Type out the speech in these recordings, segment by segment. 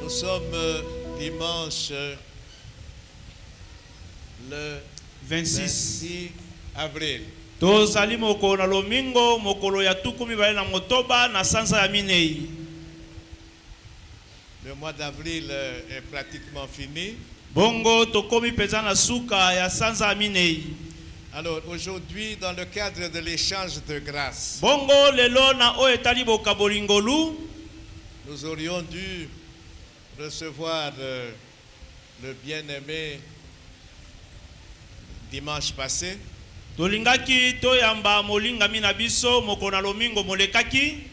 Nous sommes dimanche le 26 avril. Tozali mokolo na lomingo mokolo ya tukumi bale na motoba na sanza ya minei. Le mois d'avril est pratiquement fini. Bongo tokomi peza na suka ya sanza ya minei. Alors aujourd'hui, dans le cadre de l'échange de grâce, Bongo lelo na o etali bokabolingolu, nous aurions dû recevoir le bien-aimé dimanche passé. tolingaki toyamba molinga mina biso mokolo na lomingo molekaki,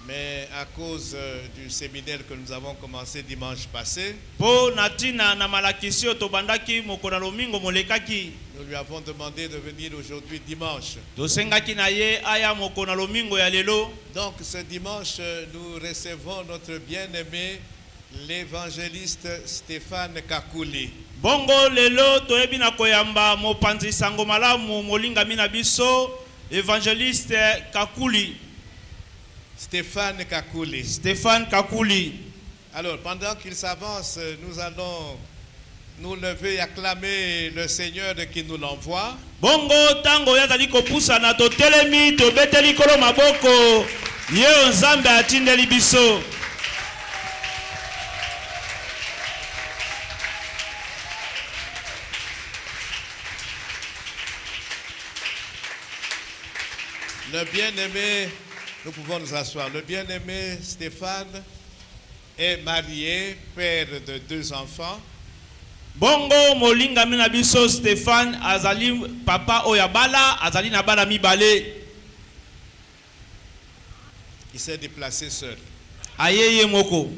Mais à cause du séminaire que nous avons commencé dimanche passé, po natina na malakisio tobandaki mokolo na lomingo molekaki. nous lui avons demandé de venir aujourd'hui dimanche. Tosengaki na ye aya mokolo na lomingo ya lelo. Donc ce dimanche, nous recevons notre bien-aimé, l'évangéliste Stéphane Kakuli. Bongo lelo toyebi na koyamba mopanzi sango malamu molinga mina biso évangéliste Kakuli. Stéphane Kakuli. Stéphane Kakuli. Alors, pendant qu'il s'avance, nous allons nous lever et acclamer le Seigneur qui nous l'envoie. Bongo tango yazali kopusa na totelemi tobeteli kolo maboko ye nzambe atindeli biso. Le bien-aimé, nous pouvons nous asseoir. Le bien-aimé Stéphane est marié, père de 2 enfants. Bongo molinga mina biso Stéphane azali papa oyabala azali na bana mibale. Il s'est déplacé seul. Ayeye moko.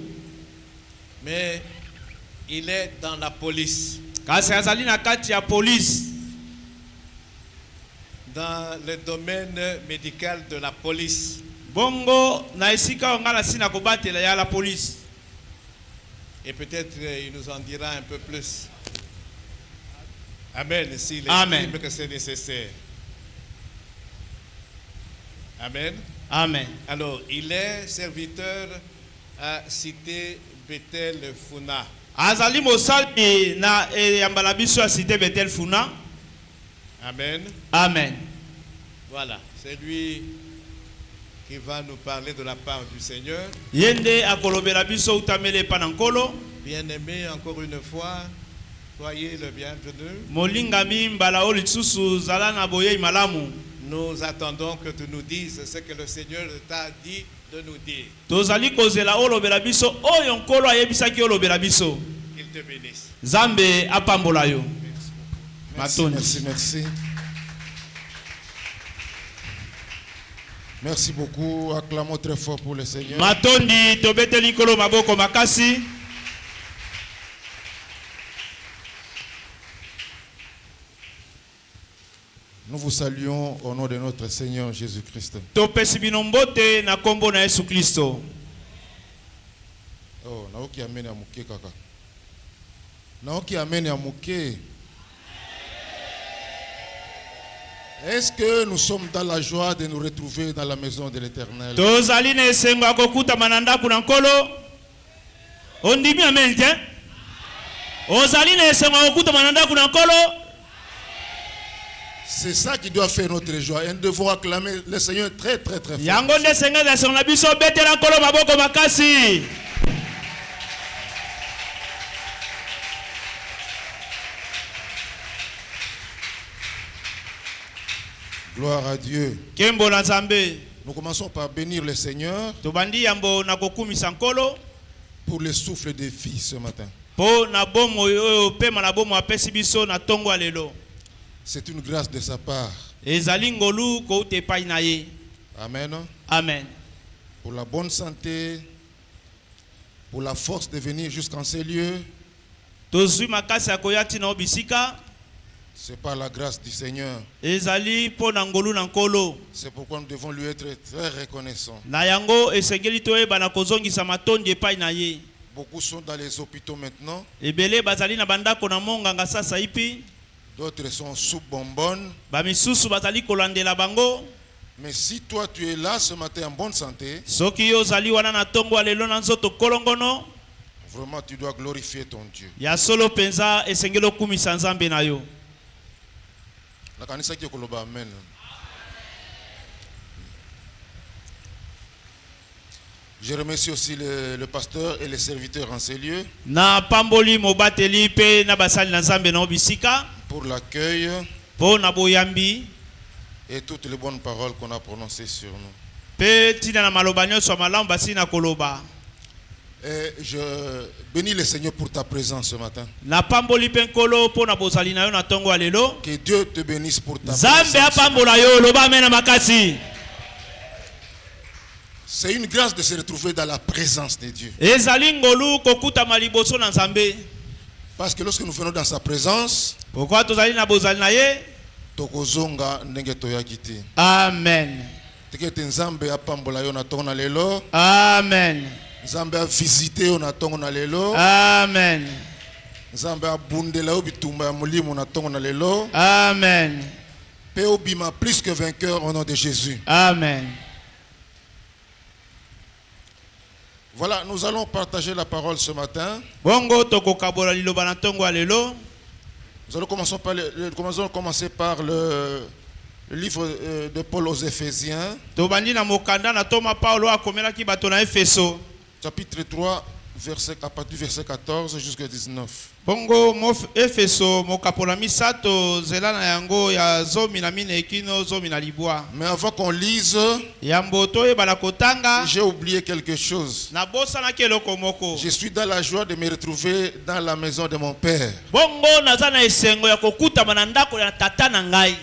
Mais il est dans la police. Kasi azali na kati ya police. Dans le domaine médical de la police. Bongo na esika ngala sina kobatela ya la police. Et peut-être il nous en dira un peu plus. Amen, s'il Amen. estime que c'est nécessaire. Amen. Amen. Alors, il est serviteur à Cité Bethel Funa. Azali mosali na yambala biso ya cité Bethel Funa. Amen. Amen. Voilà, c'est lui qui va nous parler de la part du Seigneur. Yende akolobela biso utamele panankolo. Bien-aimé, encore une fois, soyez le bienvenu. Molingami mbala olisusu zala na boye malamu. Nous attendons que tu nous dises ce que le Seigneur t'a dit de nous dire. Tozali kozela olobela biso oyo nkolo ayebisaki olobela biso. Qu'il te bénisse. Zambe apambola yo. Merci, merci, merci. Merci beaucoup. Acclamons très fort pour le Seigneur. Matondi tobeteli kolo maboko makasi. Nous vous saluons au nom de notre Seigneur Jésus-Christ. Topesi bino mbote na kombo na Yesu Kristo. Oh, naoki ameni ya muke kaka. Naoki ameni ya muke. Est-ce que nous sommes dans la joie de nous retrouver dans la maison de l'Éternel? Tozali na esengo akokuta mananda kuna nkolo. Ondimi amen tiens. Ozali na esengo akokuta mananda kuna nkolo. C'est ça qui doit faire notre joie. Et nous devons acclamer le Seigneur très très très fort. Yango nde senga za sona biso betela nkolo maboko makasi. Gloire à Dieu. Kembo na Nzambe. Nous commençons par bénir le Seigneur Tobandi yambo na kokumisa nkolo. pour le souffle de vie ce matin. Po na bomo oyo pema na bomo apesi biso na tongo alelo. C'est une grâce de sa part. Ezali ngolu ko utepai na ye. Amen. Amen. Pour la bonne santé, pour la force de venir jusqu'en ces lieux, Tozui makasi akoyati na obisika. c'est par la grâce du Seigneur. Ezali po na ngolu na nkolo. C'est pourquoi nous devons lui être très reconnaissants. Na yango esengeli toyeba na kozongisa matondi epai na ye. Beaucoup sont dans les hôpitaux maintenant, Ebele bazali na bandako na monganga sasa ipi. d'autres sont sous bonbonne. Bamisusu bazali kolandela bango. Mais si toi tu es là ce matin en bonne santé, Soki yo zali wana na tongo alelo na nzoto kolongono. Vraiment, tu dois glorifier ton Dieu. Ya solo penza esengelo kumisa nzambe na yo. La kanisa ki koloba amen. Je remercie aussi le pasteur et les serviteurs en ces lieux Na pamboli mobateli pe na basali na nzambe na bisika pour l'accueil po na boyambi et toutes les bonnes paroles qu'on a prononcées sur nous. pe tina na maloba nyonso malamu basi na koloba. Et je bénis le Seigneur pour ta présence ce matin. Na pamboli pe nkolo po na bozali na yo na tongo alelo. Que Dieu te bénisse pour ta Zambe présence. apambola yo loba mena makasi. C'est une grâce de se retrouver dans la présence de Dieu. Ezali ngolu kokuta maliboso na nzambe. Parce que lorsque nous venons dans sa présence, Pourquoi tozali na bozali na ye? tokozonga ndenge toyaki. Amen. Tekete nzambe apambola yo na tongo na lelo. Amen. Nzambe a visité yo na tongo na lelo. Amen. Nzambe a bundela yo bitumba ya molimo na tongo na lelo. Amen. Pe obima plus que vainqueur au nom de Jésus. Amen. Voilà, nous allons partager la parole ce matin. Bongo tokokabola liloba na tongo alelo. Nous allons commencer par le livre de Paul aux Éphésiens, Tobandi na mokanda na toma Paulo akomelaki bato na Efeso. chapitre 3, à partir du verset 14 jusqu'à 19. Bongo Efeso mokapola misato zela na yango ya zomi na mine kino zomi na libwa. Mais avant qu'on lise, Ya mboto e bana kotanga j'ai oublié quelque chose. na bosa na keloko moko. Je suis dans la joie de me retrouver dans la maison de mon père. Bongo naza na esengo ya kokuta na ndako ya tata na ngai.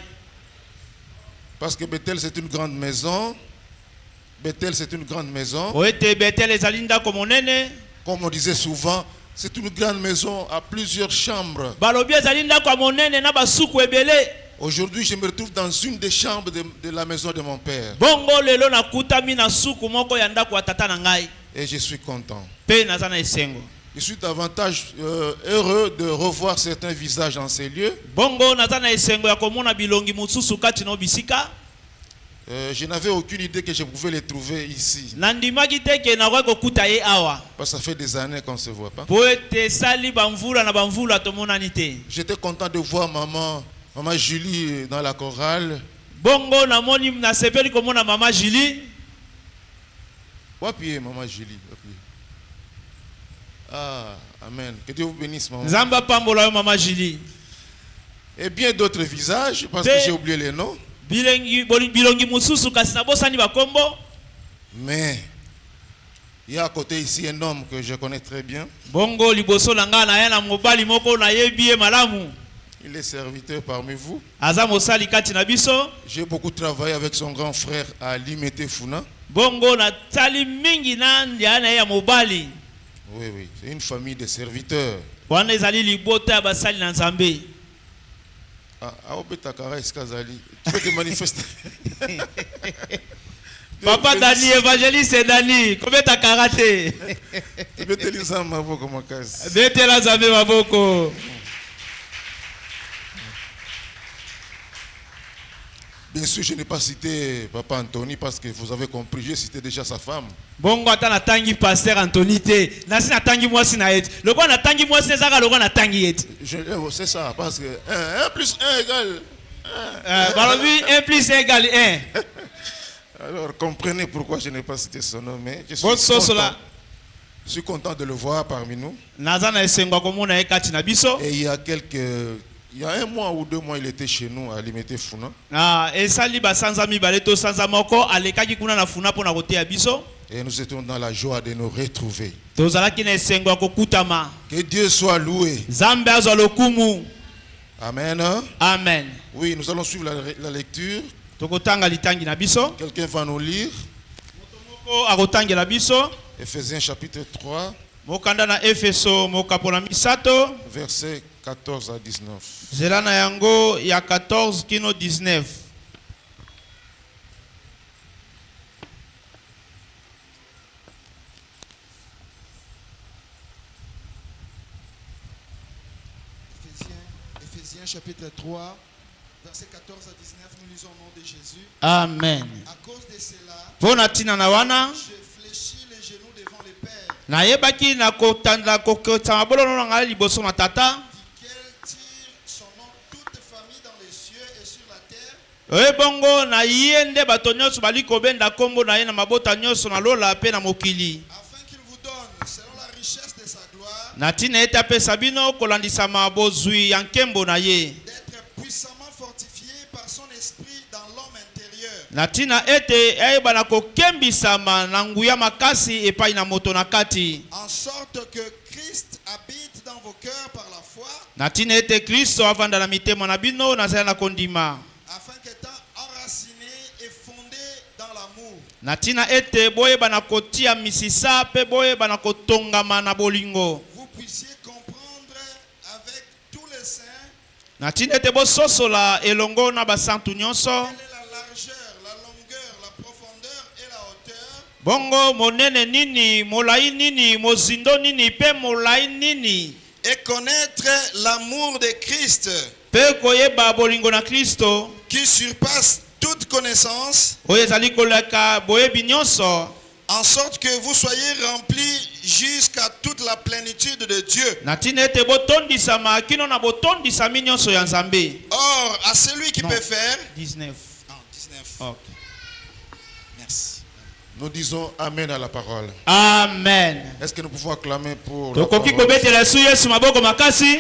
Parce que Bethel, c'est une grande maison. Bethel, c'est une grande maison. Oete Betel ezali ndako monene. Comme on disait souvent, c'est une grande maison à plusieurs chambres. Balobi ezali ndako monene na basuku ebele. Aujourd'hui, je me retrouve dans une des chambres de la maison de mon père. Bongo lelo nakutami na suku moko ya ndako ya tata na ngai. Et je suis content. Pe naza na esengo. Je suis davantage heureux de revoir certains visages dans ces lieux. Bongo naza na esengo ya komona bilongi mususu kati no bisika. Je n'avais aucune idée que je pouvais les trouver ici. Nandimaki teke na kwa kokuta ye awa. Parce que ça fait des années qu'on ne se voit pas. Poete sali bamvula na bamvula tomonani te. J'étais content de voir maman Julie dans la chorale. Bongo na moni na sepeli komona mama Julie. Wapi maman Julie? Ah, amen. Que Dieu vous bénisse, maman. Zamba pambola yo mama Julie. Et bien d'autres visages, parce que j'ai oublié les noms. Bilongi mususu kasi na bosani bakombo. Mais il y a à côté ici un homme que je connais très bien. Bongo liboso na nga na ya na mobali moko na yebi malamu. Il est serviteur parmi vous. Aza mosali kati na biso. J'ai beaucoup travaillé avec son grand frère à Limete Funa. Bongo na tali mingi na ndiana ya mobali. Oui, oui, c'est une famille de serviteurs. Wana ezali libota ya basali na Nzambe. Tu peux te manifester. Papa Dani, évangéliste Dani, combien t'as karaté? Tu peux te lire ma voix comme casse. Bete la Nzambe maboko. Bien sûr, je n'ai pas cité Papa Anthony parce que vous avez compris, j'ai cité déjà sa femme. Bongo ata na tangi pasteur Anthony te. Nasi na tangi mwasi na yet. Loko na tangi mwasi ezaka loko na tangi yet. C'est ça, parce que 1 plus 1 égale 1. Balobi 1 plus 1 égale 1. Alors, comprenez pourquoi je n'ai pas cité son nom, mais je suis content de le voir parmi nous. Naza na esengo komona ekati na biso. Et il y a 1 mois ou 2 mois, il était chez nous à Limete Funa. Esali basanza mibale to sanza moko alekaki kuna na Funa pona kote ya biso. Et nous étions dans la joie de nous retrouver. Tozalaki na esengo kokutama. Que Dieu soit loué. Nzambe azwa lokumu. Amen. Amen. Oui, nous allons suivre la lecture. Tokotanga litangi na biso. Quelqu'un va nous lire. Motomoko akotangela biso. Éphésiens chapitre 3. Mokanda na Efeso mokapola misato. Versets 14 à 19. Zela na yango ya 14 kino 19. Éphésiens chapitre 3, versets 14 à 19, nous lisons au nom de Jésus. Amen. À cause de cela, Pona tina na wana. je fléchis les genoux devant le Père nayebaki na kotanda kokota mabolono na ngai liboso na tata Qu'elle tire son nom toute famille dans les cieux et sur la terre. bongo na ye nde bato nyonso bali kobenda kombo na ye na mabota nyonso na lola pe na mokili Afin qu'il vous donne, selon la richesse de sa gloire, na ntina ete apesa bino kolandisama bozwi ya nkembo na ye d'être puissamment fortifié par son esprit dans l'homme intérieur. na ntina ete ayebana kokembisama na nguya makasi epai na moto na kati En sorte que Christ habite dans vos cœurs par la foi, na ntina ete kristo avanda na mitema na bino nazali na kondima afin qu'étant enraciné et fondé dans l'amour, na ntina ete boyebana kotia misisa pe boyebana kotongama na bolingo vous puissiez comprendre avec tous les saints na ntina ete bososola elongo na basantu nyonso quelle est la largeur, la longueur, la profondeur et la hauteur, bongo monene nini molai nini mozindo nini pe molai nini et connaître l'amour de Christ pe koyeba bolingo na kristo qui surpasse toute connaissance, oyo ezali koleka boyebi nyonso en sorte que vous soyez remplis jusqu'à toute la plénitude de Dieu. na ntina ete botondisama kino na botondisami nyonso ya nzambe. Or, à celui qui Non. peut faire... 19. Ah, 19. Okay. Merci. Nous disons Amen à la parole. Amen. Est-ce que nous pouvons acclamer pour la tokoki parole? kobetela yesu yesu maboko makasi.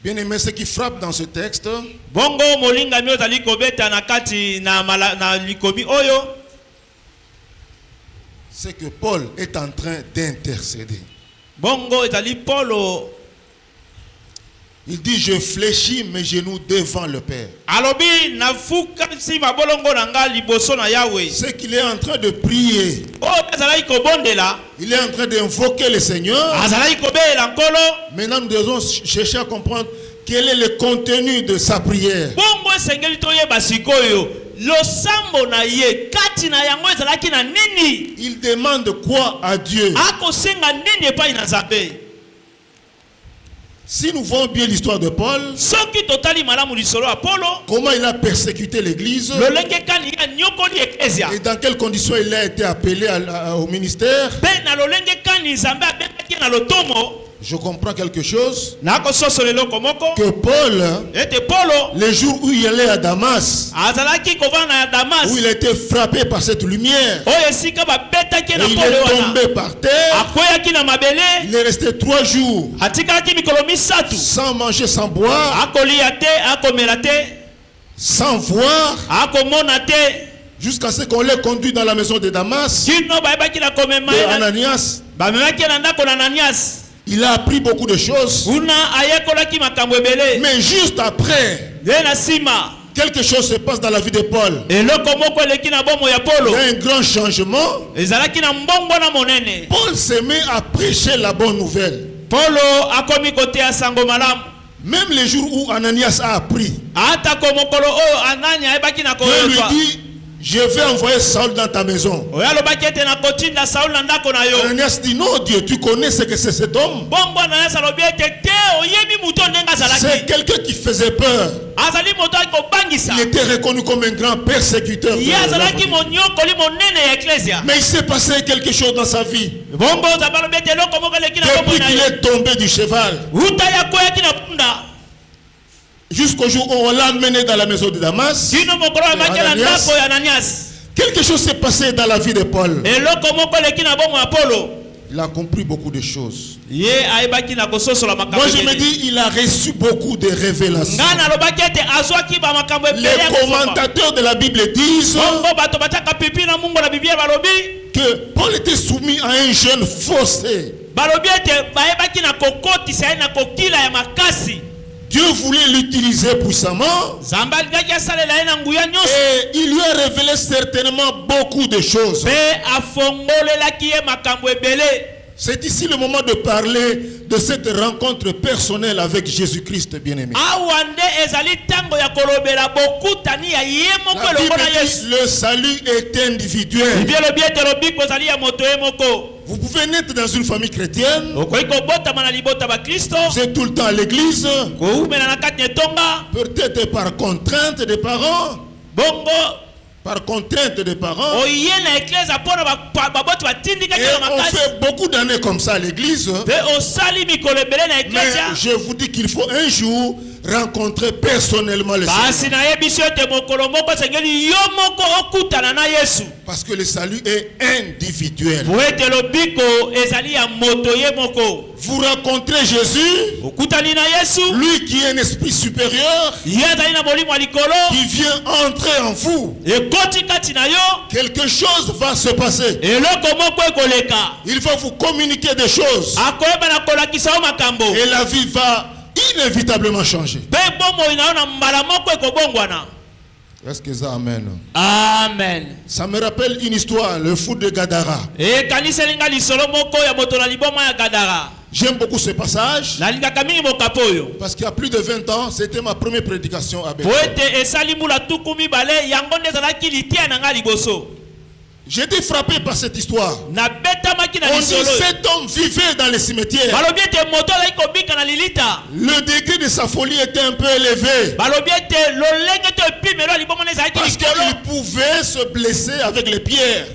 Bien aimé, ce qui frappe dans ce texte, bongo molingami ozali kobeta na kati na likomi oyo c'est que Paul est en train d'intercéder. bongo ezali polo Il dit, je fléchis mes genoux devant le Père. alobi nafukasi mabolongo na nga liboso na yawe C'est qu'il est en train de prier. oyo azalaki kobondela Il est en train d'invoquer le Seigneur. azalaki kobelela nkolo. Maintenant, nous devons chercher à comprendre quel est le contenu de sa prière. bongo esengeli toyeba sikoyo losambo na ye kati na yango ezalaki na nini Il demande quoi à Dieu? akosenga nini epai na nzambe. Si nous voyons bien l'histoire de Paul, soki totali malamu lisolo ya polo comment il a persécuté l'église lolenge kani ya nyokoli eklezia et dans quelles conditions il a été appelé au ministère, mpe na lolenge kani nzambe abengaki na lotomo je comprends quelque chose. nakososola eloko moko Que Paul, ete polo le jour où il allait à Damas, azalaki kovanda na damas où il a été frappé par cette lumière, oyo esika babetaki et na il polo est wana tombé par terre, akweyaki na mabele il est resté 3 jours atikalaki mikolo misatu sans manger, sans boire, akolia te akomela te sans voir, akomona te jusqu'à ce qu'on l'ait conduit dans la maison de Damas, kino bayebaki na komema de ye na- Ananias. bamemaki ye na ndako na ananias Il a appris beaucoup de choses. kuna ayekolaki makambo ebele Mais juste après, ye na nsima quelque chose se passe dans la vie de Paul. eloko moko eleki na bomo ya Il polo y a un grand changement. ezalaki na mbongo na monene. Paul se met à prêcher la bonne nouvelle. polo akomi koteya sango malamu Même les jours où Ananias a appris, atako mokolo oyo anani ayebaki na Dieu lui koyotwa dit, je vais envoyer Saul dans ta maison. oyo alobaki ete na kotinda sauli na ndako na yo Ananias dit, non Dieu, tu connais ce que c'est cet homme. bongo ananias alobi ete te oyebi moto ndenge C'est azalaki quelqu'un qui faisait peur. azali moto ali kobangisa Il était reconnu comme un grand persécuteur. de ye azalaki l'œuvre. monyokoli monene ya eklesia Mais il s'est passé quelque chose dans sa vie. bongo nzambe alobi ete eloko moko eleki na bomoi Depuis na qu'il ye est tombé du cheval, uta ya koyaki na punda jusqu'au jour où on l'a amené dans la maison de Damas, kino mokolo amaki na Ananias. ndako ya ananias quelque chose s'est passé dans la vie de Paul. eloko moko eleki na bomo ya polo Il a compris beaucoup de choses. ye ayebaki na kososola makambo Moi, je me ebele. dis, il a reçu beaucoup de révélations. nga nalobaki ete azwaki bamakambo ebele ya Les kosopa. commentateurs de la Bible disent bongo bato batiaka pipi na mungu na biblia balobi que Paul était soumis à un jeûne forcé. balobi ete bayebaki na kokotisa ye na kokila ya makasi Dieu voulait l'utiliser puissamment nzambe alingaki asalela ye na nguya nyonso et il lui a révélé certainement beaucoup de choses. mpe afongolelaki ye makambo ebele. C'est ici le moment de parler de cette rencontre personnelle avec Jésus-Christ, bien-aimé. awa nde ezali ntango ya kolobela bokutani ya ye moko La elongo Bible na dit yesu le salut est individuel. biblia elobi ete lobiko ezali ya moto ye moko. Vous pouvez naître dans une famille chrétienne. Vous êtes tout le temps à l'église. Peut-être par contrainte des parents. Par contrainte des parents. Et on fait beaucoup d'années comme ça à l'église. Mais je vous dis qu'il faut un jour rencontrer personnellement le Seigneur. Parce que le salut est individuel. Vous rencontrez Jésus, lui qui est un esprit supérieur, qui vient entrer en vous. Quelque chose va se passer. Il va vous communiquer des choses. Et la vie va inévitablement changer. Est-ce que ça amène? Amen. Ça me rappelle une histoire, le fou de Gadara. J'aime beaucoup ce passage parce qu'il y a plus de 20 ans, c'était ma première prédication à Bethel. J'ai été frappé par cette histoire. On dit cet homme vivait dans les cimetières. Le degré de sa folie était un peu élevé. Parce qu'il pouvait se blesser avec les pierres.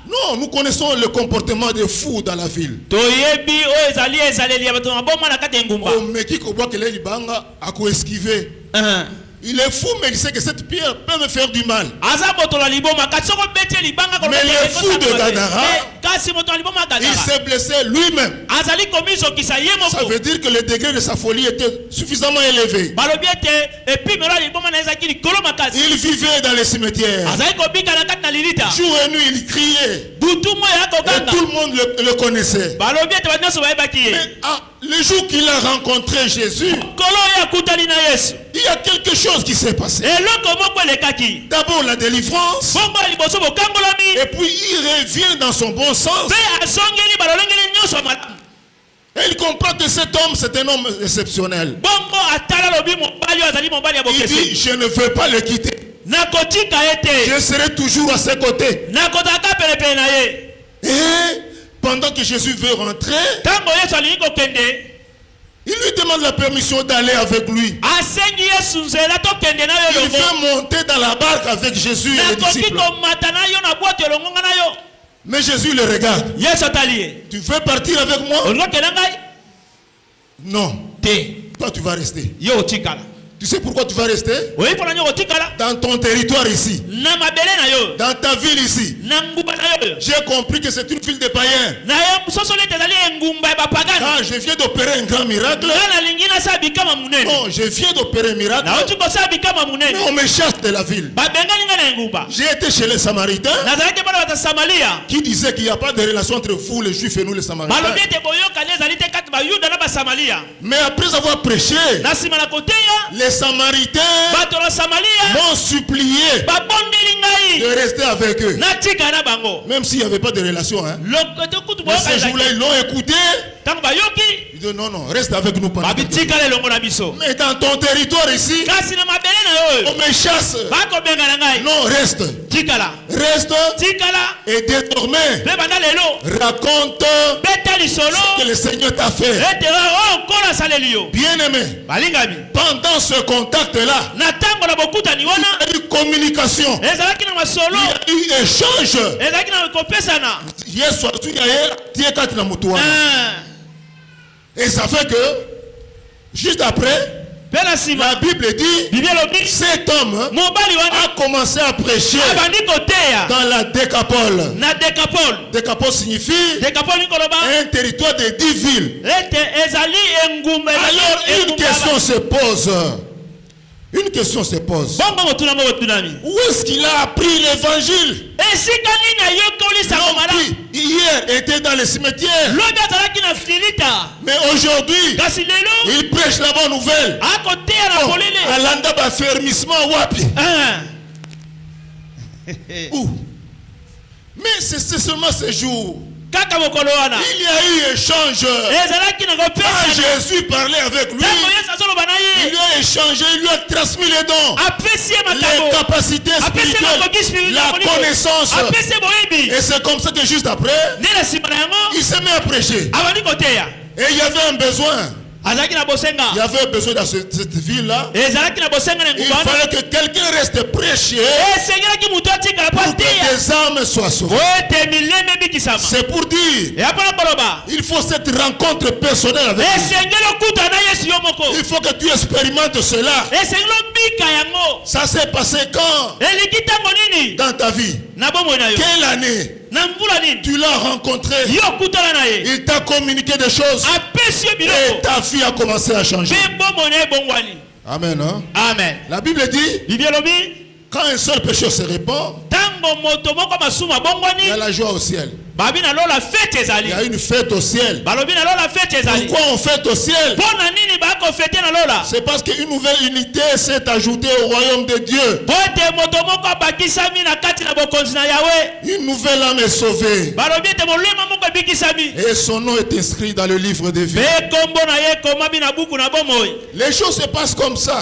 Non, nous connaissons le comportement des fous dans la ville. Il est fou, mais il sait que cette pierre peut me faire du mal. Mais le fou de Gadara, il s'est blessé lui-même. Ça veut dire que le degré de sa folie était suffisamment élevé. Il vivait dans les cimetières. Jour et nuit, il criait. Et tout le monde le connaissait. Mais le jour qu'il a rencontré Jésus, il y a quelque chose qui s'est passé. D'abord la délivrance. Et puis il revient dans son bon sens. Et il comprend que cet homme, c'est un homme exceptionnel. Il dit, je ne veux pas le quitter. Je serai toujours à ses côtés. Et pendant que Jésus veut rentrer, il lui demande la permission d'aller avec lui. Il veut monter dans la barque avec Jésus et les disciples. Mais Jésus le regarde. Tu veux partir avec moi? Non. Toi tu vas rester. Tu sais pourquoi tu vas rester? Dans ton territoire ici. Dans ta ville ici. J'ai compris que c'est une ville de païens. Ah, je viens d'opérer un grand miracle. Non, je viens d'opérer un miracle. Mais on me chasse de la ville. J'ai été chez les Samaritains qui disaient qu'il n'y a pas de relation entre vous les Juifs et nous les Samaritains. Mais après avoir prêché, les Samaritains m'ont supplié de rester avec eux. Même s'il n'y avait pas de relation. Hein. Mais ce jour-là, ils l'ont écouté. Ils disent non, reste avec nous pendant. Mais dans ton territoire ici, on me chasse. Non, reste. Reste. Et désormais, raconte ce que le Seigneur t'a fait. Bien-aimé, pendant ce contact-là, il y a eu communication. Il y a eu échange. Et ça fait que, juste après, la Bible dit, cet homme a commencé à prêcher dans la Décapole. Décapole signifie un territoire de 10 villes. Alors une question se pose. Une question se pose. Où est-ce qu'il a appris l'évangile? Hier était dans les cimetières. Mais aujourd'hui, il prêche la bonne nouvelle. Alanda ba fermissement wapi. Où? Mais c'est seulement ce jour Il y a eu échange. Quand Jésus parlait avec lui, il lui a échangé, il lui a transmis les dons, les capacités spirituelles, la connaissance. Et c'est comme ça que juste après, il s'est mis à prêcher. Et il y avait un besoin. Il y avait besoin dans cette ville-là. Il fallait que quelqu'un reste prêché pour que des âmes soient sauvées. C'est pour dire, il faut cette rencontre personnelle avec lui. Il faut que tu expérimentes cela. Ça s'est passé quand? Dans ta vie. Quelle année? Tu l'as rencontré. Il t'a communiqué des choses. Et ta vie a commencé à changer. Amen. Hein? Amen. La Bible dit, quand un seul péché se répand, il y a la joie au ciel. Il y a une fête au ciel. Pourquoi on fête au ciel? C'est parce qu'une nouvelle unité s'est ajoutée au royaume de Dieu. Une nouvelle âme est sauvée. Et son nom est inscrit dans le livre de vie. Les choses se passent comme ça.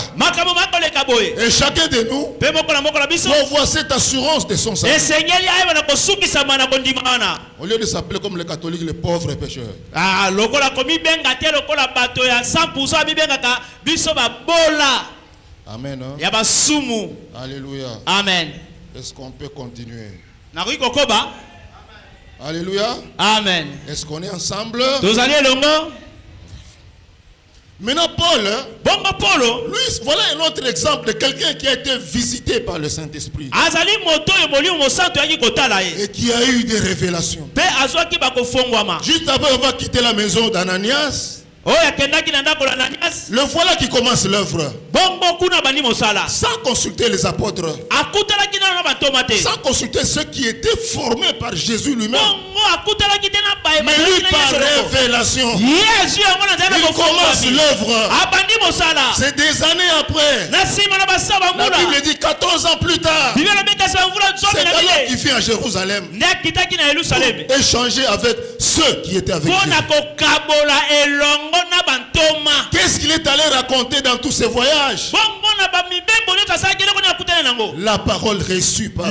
Et chacun de nous doit voir cette assurance de son salut. Au lieu de s'appeler comme les catholiques, les pauvres pécheurs. Amen. Hein? Alléluia. Amen. Est-ce qu'on peut continuer? Alléluia. Alléluia. Amen. Est-ce qu'on est ensemble? Maintenant, Paul, lui, voilà un autre exemple de quelqu'un qui a été visité par le Saint-Esprit et qui a eu des révélations. Juste après avoir quitté la maison d'Ananias, le voilà qui commence l'œuvre. Sans consulter les apôtres, sans consulter ceux qui étaient formés par Jésus lui-même, mais lui par révélation, il commence l'œuvre. C'est des années après. La Bible dit 14 ans plus tard, c'est alors qu'il vient à Jérusalem pour échanger avec ceux qui étaient avec lui. Qu'est-ce qu'il est allé raconter dans tous ces voyages? La parole reçue par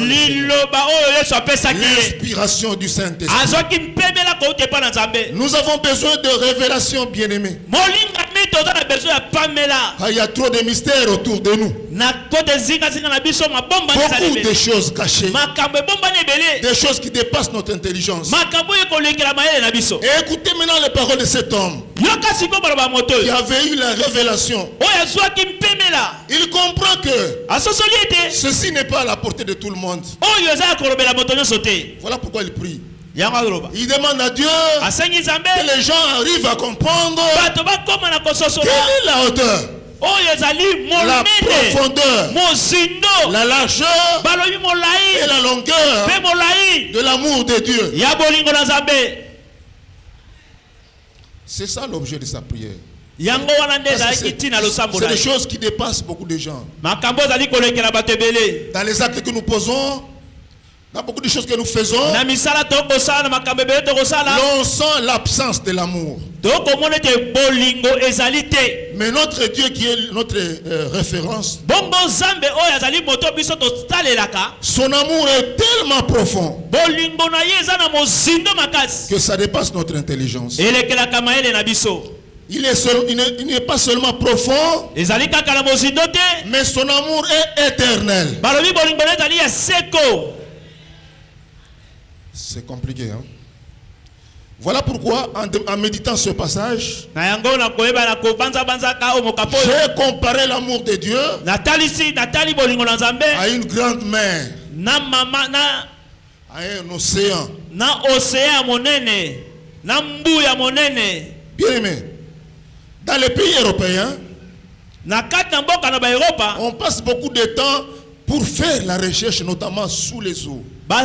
l'inspiration du Saint-Esprit. Nous avons besoin de révélations, bien-aimés. Il y a trop de mystères autour de nous. Beaucoup de choses cachées. Des choses qui dépassent notre intelligence. Et écoutez maintenant les paroles de cet homme qui avait eu la révélation. Il comprend que ceci n'est pas à la portée de tout le monde. Voilà pourquoi il prie. Il demande à Dieu que les gens arrivent à comprendre quelle est la hauteur, la profondeur, la largeur et la longueur de l'amour de Dieu. C'est ça l'objet de sa prière. C'est des choses qui dépassent beaucoup de gens. Dans les actes que nous posons, dans beaucoup de choses que nous faisons, l'on sent l'absence de l'amour. Mais notre Dieu qui est notre référence, son amour est tellement profond que ça dépasse notre intelligence. Il n'est pas seulement profond, mais son amour est éternel. C'est compliqué, hein? Voilà pourquoi, en méditant ce passage, j'ai comparé l'amour de Dieu à une grande mer, à un océan. Bien aimé, dans les pays européens, on passe beaucoup de temps pour faire la recherche, notamment sous les eaux. Il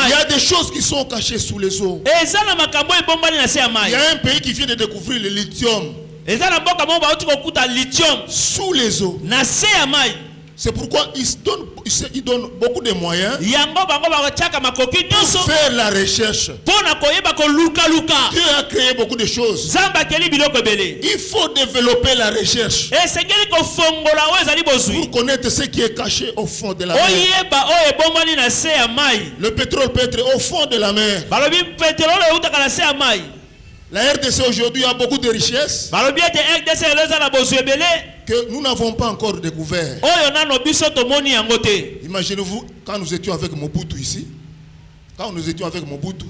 y a des choses qui sont cachées sous les eaux. Il y a un pays qui vient de découvrir le lithium sous les eaux. C'est pourquoi ils donnent beaucoup de moyens pour faire la recherche. Dieu a créé beaucoup de choses. Il faut développer la recherche pour connaître ce qui est caché au fond de la mer. Le pétrole peut être au fond de la mer. La RDC aujourd'hui a beaucoup de richesses que nous n'avons pas encore découvert. Imaginez-vous quand nous étions avec Mobutu ici. Quand nous étions avec Mobutu,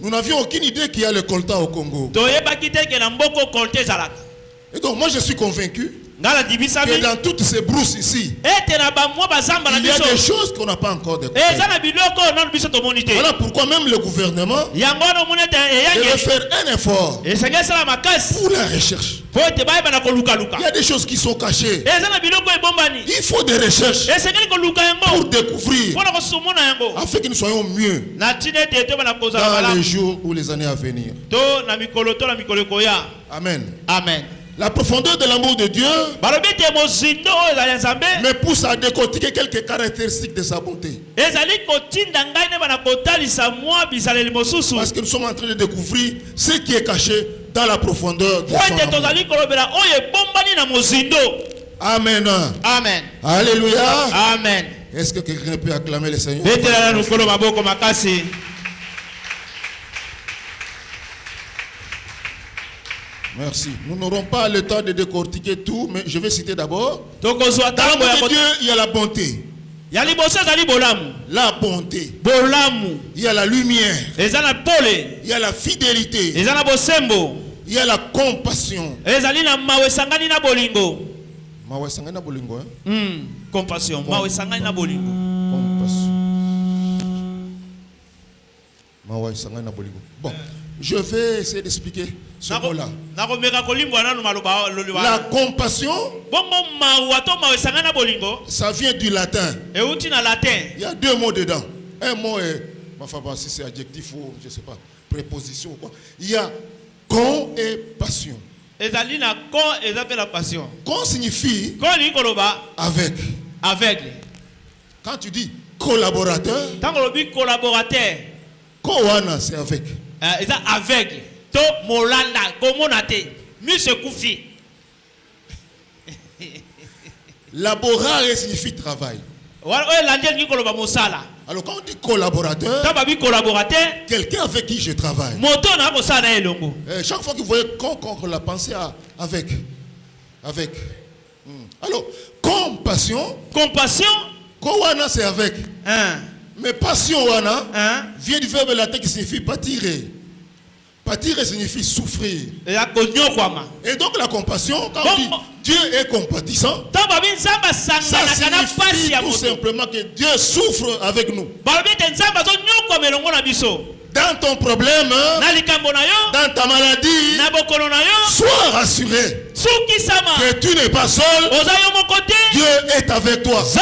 nous n'avions aucune idée qu'il y a le coltan au Congo. Et donc moi je suis convaincu que dans toutes ces brousses ici, il y a des choses qu'on n'a pas encore découvertes. Voilà pourquoi même le gouvernement devait faire un effort pour la recherche. Il y a des choses qui sont cachées. Il faut des recherches pour découvrir, afin que nous soyons mieux dans les jours ou les années à venir. Amen. Amen. La profondeur de l'amour de Dieu me pousse à décortiquer quelques caractéristiques de sa bonté. Parce que nous sommes en train de découvrir ce qui est caché dans la profondeur de son amour. Amen. Amen. Alléluia. Amen. Est-ce que quelqu'un peut acclamer le Seigneur? Merci. Nous n'aurons pas le temps de décortiquer tout, mais je vais citer d'abord. Dans l'amour de Dieu, il y a la bonté. La bonté. Il y a la lumière. Il y a la fidélité. Il y a la compassion. Compassion. Bon, je vais essayer d'expliquer ce mot-là. La compassion, ça vient du latin. Il y a deux mots dedans. Un mot est, enfin, si c'est adjectif ou je ne sais pas, préposition ou quoi. Il y a con et passion. Con signifie avec. Quand tu dis collaborateur, Kowana, c'est avec. Avec. To molanda, komonate. Mise koufi. Laborare signifie travail. Alors quand on dit collaborateur, quelqu'un avec qui je travaille. Chaque fois que vous voyez qu'on la pensée avec. Alors, compassion. Kowana, c'est avec. Mais passion wana vient du verbe latin qui signifie pâtirer. Pâtirer signifie souffrir. Et donc la compassion, quand on dit Dieu est compatissant, ça signifie tout simplement que Dieu souffre avec nous. Dans ton problème, dans ta maladie, sois rassuré que tu n'es pas seul. Dieu est avec toi. Dieu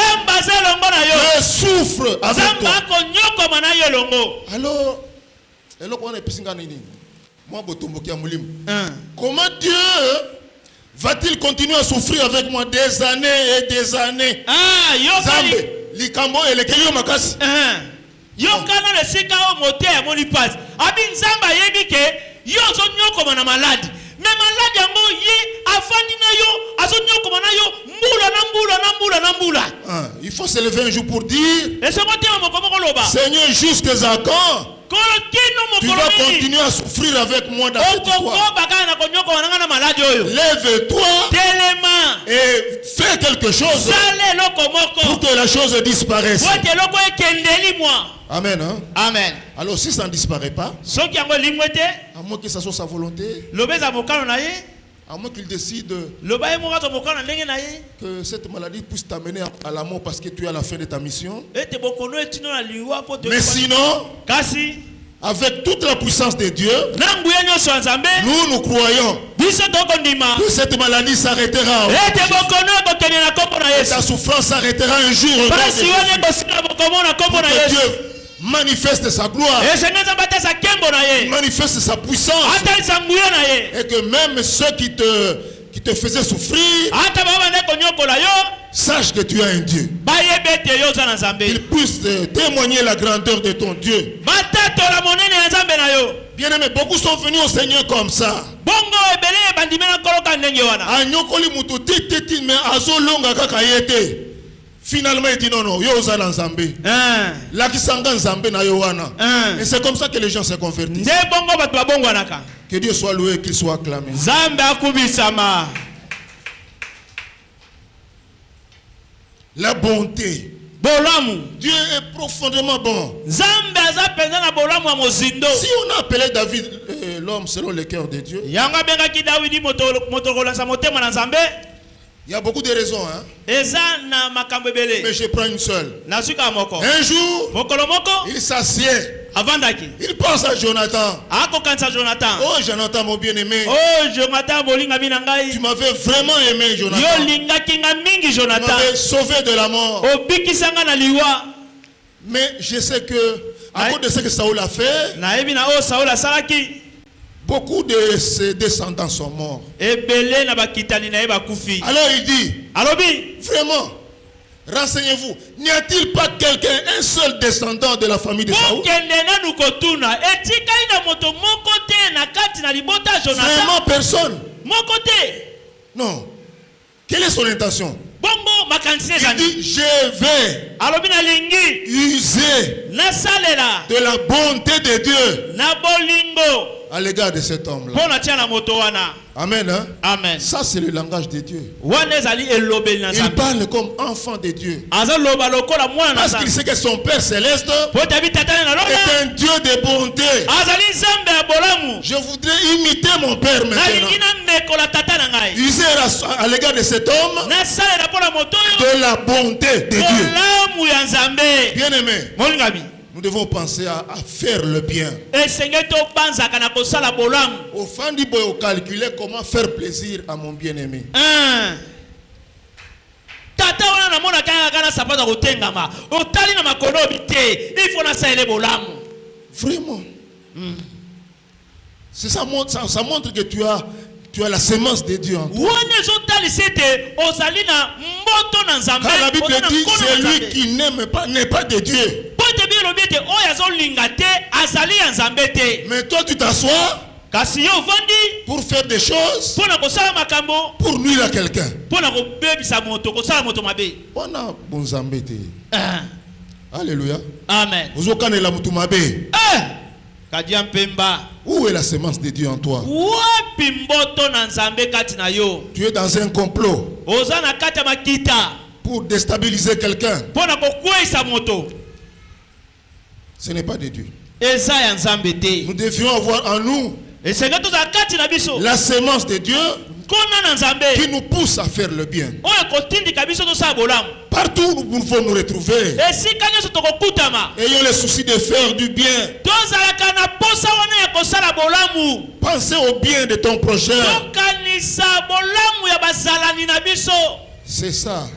souffre avec toi. Alors, comment Dieu va-t-il continuer à souffrir avec moi des années et des années? Il faut se lever un jour pour dire Seigneur, jusqu'à quand tu vas continuer à souffrir avec moi dans cette histoire? Lève-toi et fais quelque chose pour que la chose disparaisse. Amen. Hein? Amen. Alors si ça ne disparaît pas, à moins que ça soit sa volonté, à moins qu'il décide que cette maladie puisse t'amener à la mort parce que tu es à la fin de ta mission. Mais sinon, avec toute la puissance de Dieu, nous croyons que cette maladie s'arrêtera. Et ta souffrance s'arrêtera un jour. Que Dieu manifeste sa gloire, manifeste sa puissance, et que même ceux qui te te faisaient souffrir, sache que tu as un Dieu. Qu'il puisse témoigner la grandeur de ton Dieu. Bien aimé, beaucoup sont venus au Seigneur comme ça. Finalement, il dit non, non, yo za Nzambe. La kisanga Nzambe na yo wana. Et c'est comme ça que les gens se convertissent. Que Dieu soit loué, qu'il soit acclamé. La bonté. Dieu est profondément bon. Si on a appelé David l'homme selon le cœur de Dieu, il y a beaucoup de raisons, hein? Mais je prends une seule. Un jour, il s'assied. Il pense à Jonathan. Oh Jonathan, mon bien-aimé. Tu m'avais vraiment aimé, Jonathan. Tu m'avais sauvé de la mort. Mais je sais que à cause de ce que Saoul a fait, beaucoup de ses descendants sont morts. Alors il dit, vraiment, renseignez-vous, n'y a-t-il pas quelqu'un, un seul descendant de la famille de Saoul? Vraiment personne. Non. Quelle est son intention? Il dit, je vais user de la bonté de Dieu à l'égard de cet homme-là. Amen, hein? Amen. Ça, c'est le langage de Dieu. Il parle comme enfant de Dieu. Parce qu'il sait que son Père céleste est un Dieu de bonté. Je voudrais imiter mon Père maintenant. User à l'égard de cet homme de la bonté de Dieu. Bien aimé, nous devons penser à faire le bien. Au fin du boy, calculer comment faire plaisir à mon bien-aimé. Vraiment. Ça montre que tu as la sémence de Dieu en toi. Car la Bible dit, celui qui n'aime pas n'est pas de Dieu. Mais toi tu t'assois pour faire des choses pour nuire à quelqu'un. Alléluia. Amen. Où est la sémence de Dieu en toi? Tu es dans un complot pour déstabiliser quelqu'un. Ce n'est pas de Dieu. Nous devions avoir en nous la sémence de Dieu qui nous pousse à faire le bien. Partout où nous pouvons nous retrouver, ayons le souci de faire du bien. Pensez au bien de ton prochain. C'est ça,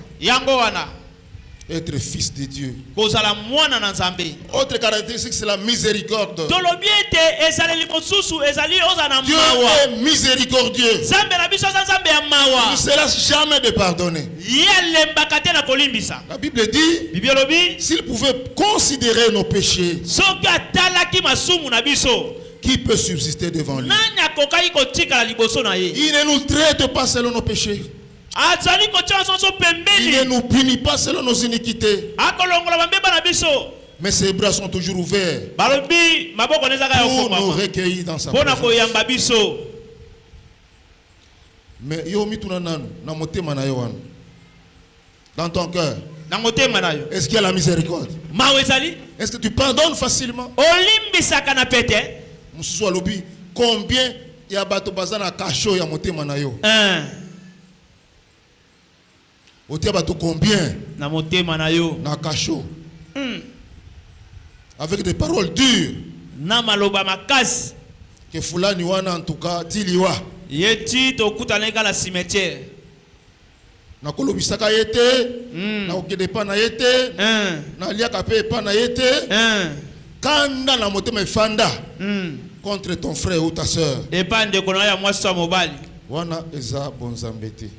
être fils de Dieu. Autre caractéristique, c'est la miséricorde. Dieu est miséricordieux. Il ne se laisse jamais de pardonner. La Bible dit, s'il pouvait considérer nos péchés, qui peut subsister devant lui? Il ne nous traite pas selon nos péchés. Il ne nous punit pas selon nos iniquités. Mais ses bras sont toujours ouverts pour nous recueillir dans sa présence. Mais dans ton cœur, est-ce qu'il y a la miséricorde? Est-ce que tu pardonnes facilement? Combien il y a bateau bazana cacho ya motema na yo? Combien na cacho? Avec des paroles dures. Que fulani wana en tout cas tiliwa. Yeti to kutaneka la cimetière. Na kolobisaka yete, na okedepa na yete, na liaka pe pa na yete. Kanda na motema fanda contre ton frère ou ta sœur. Wana eza bonzambete.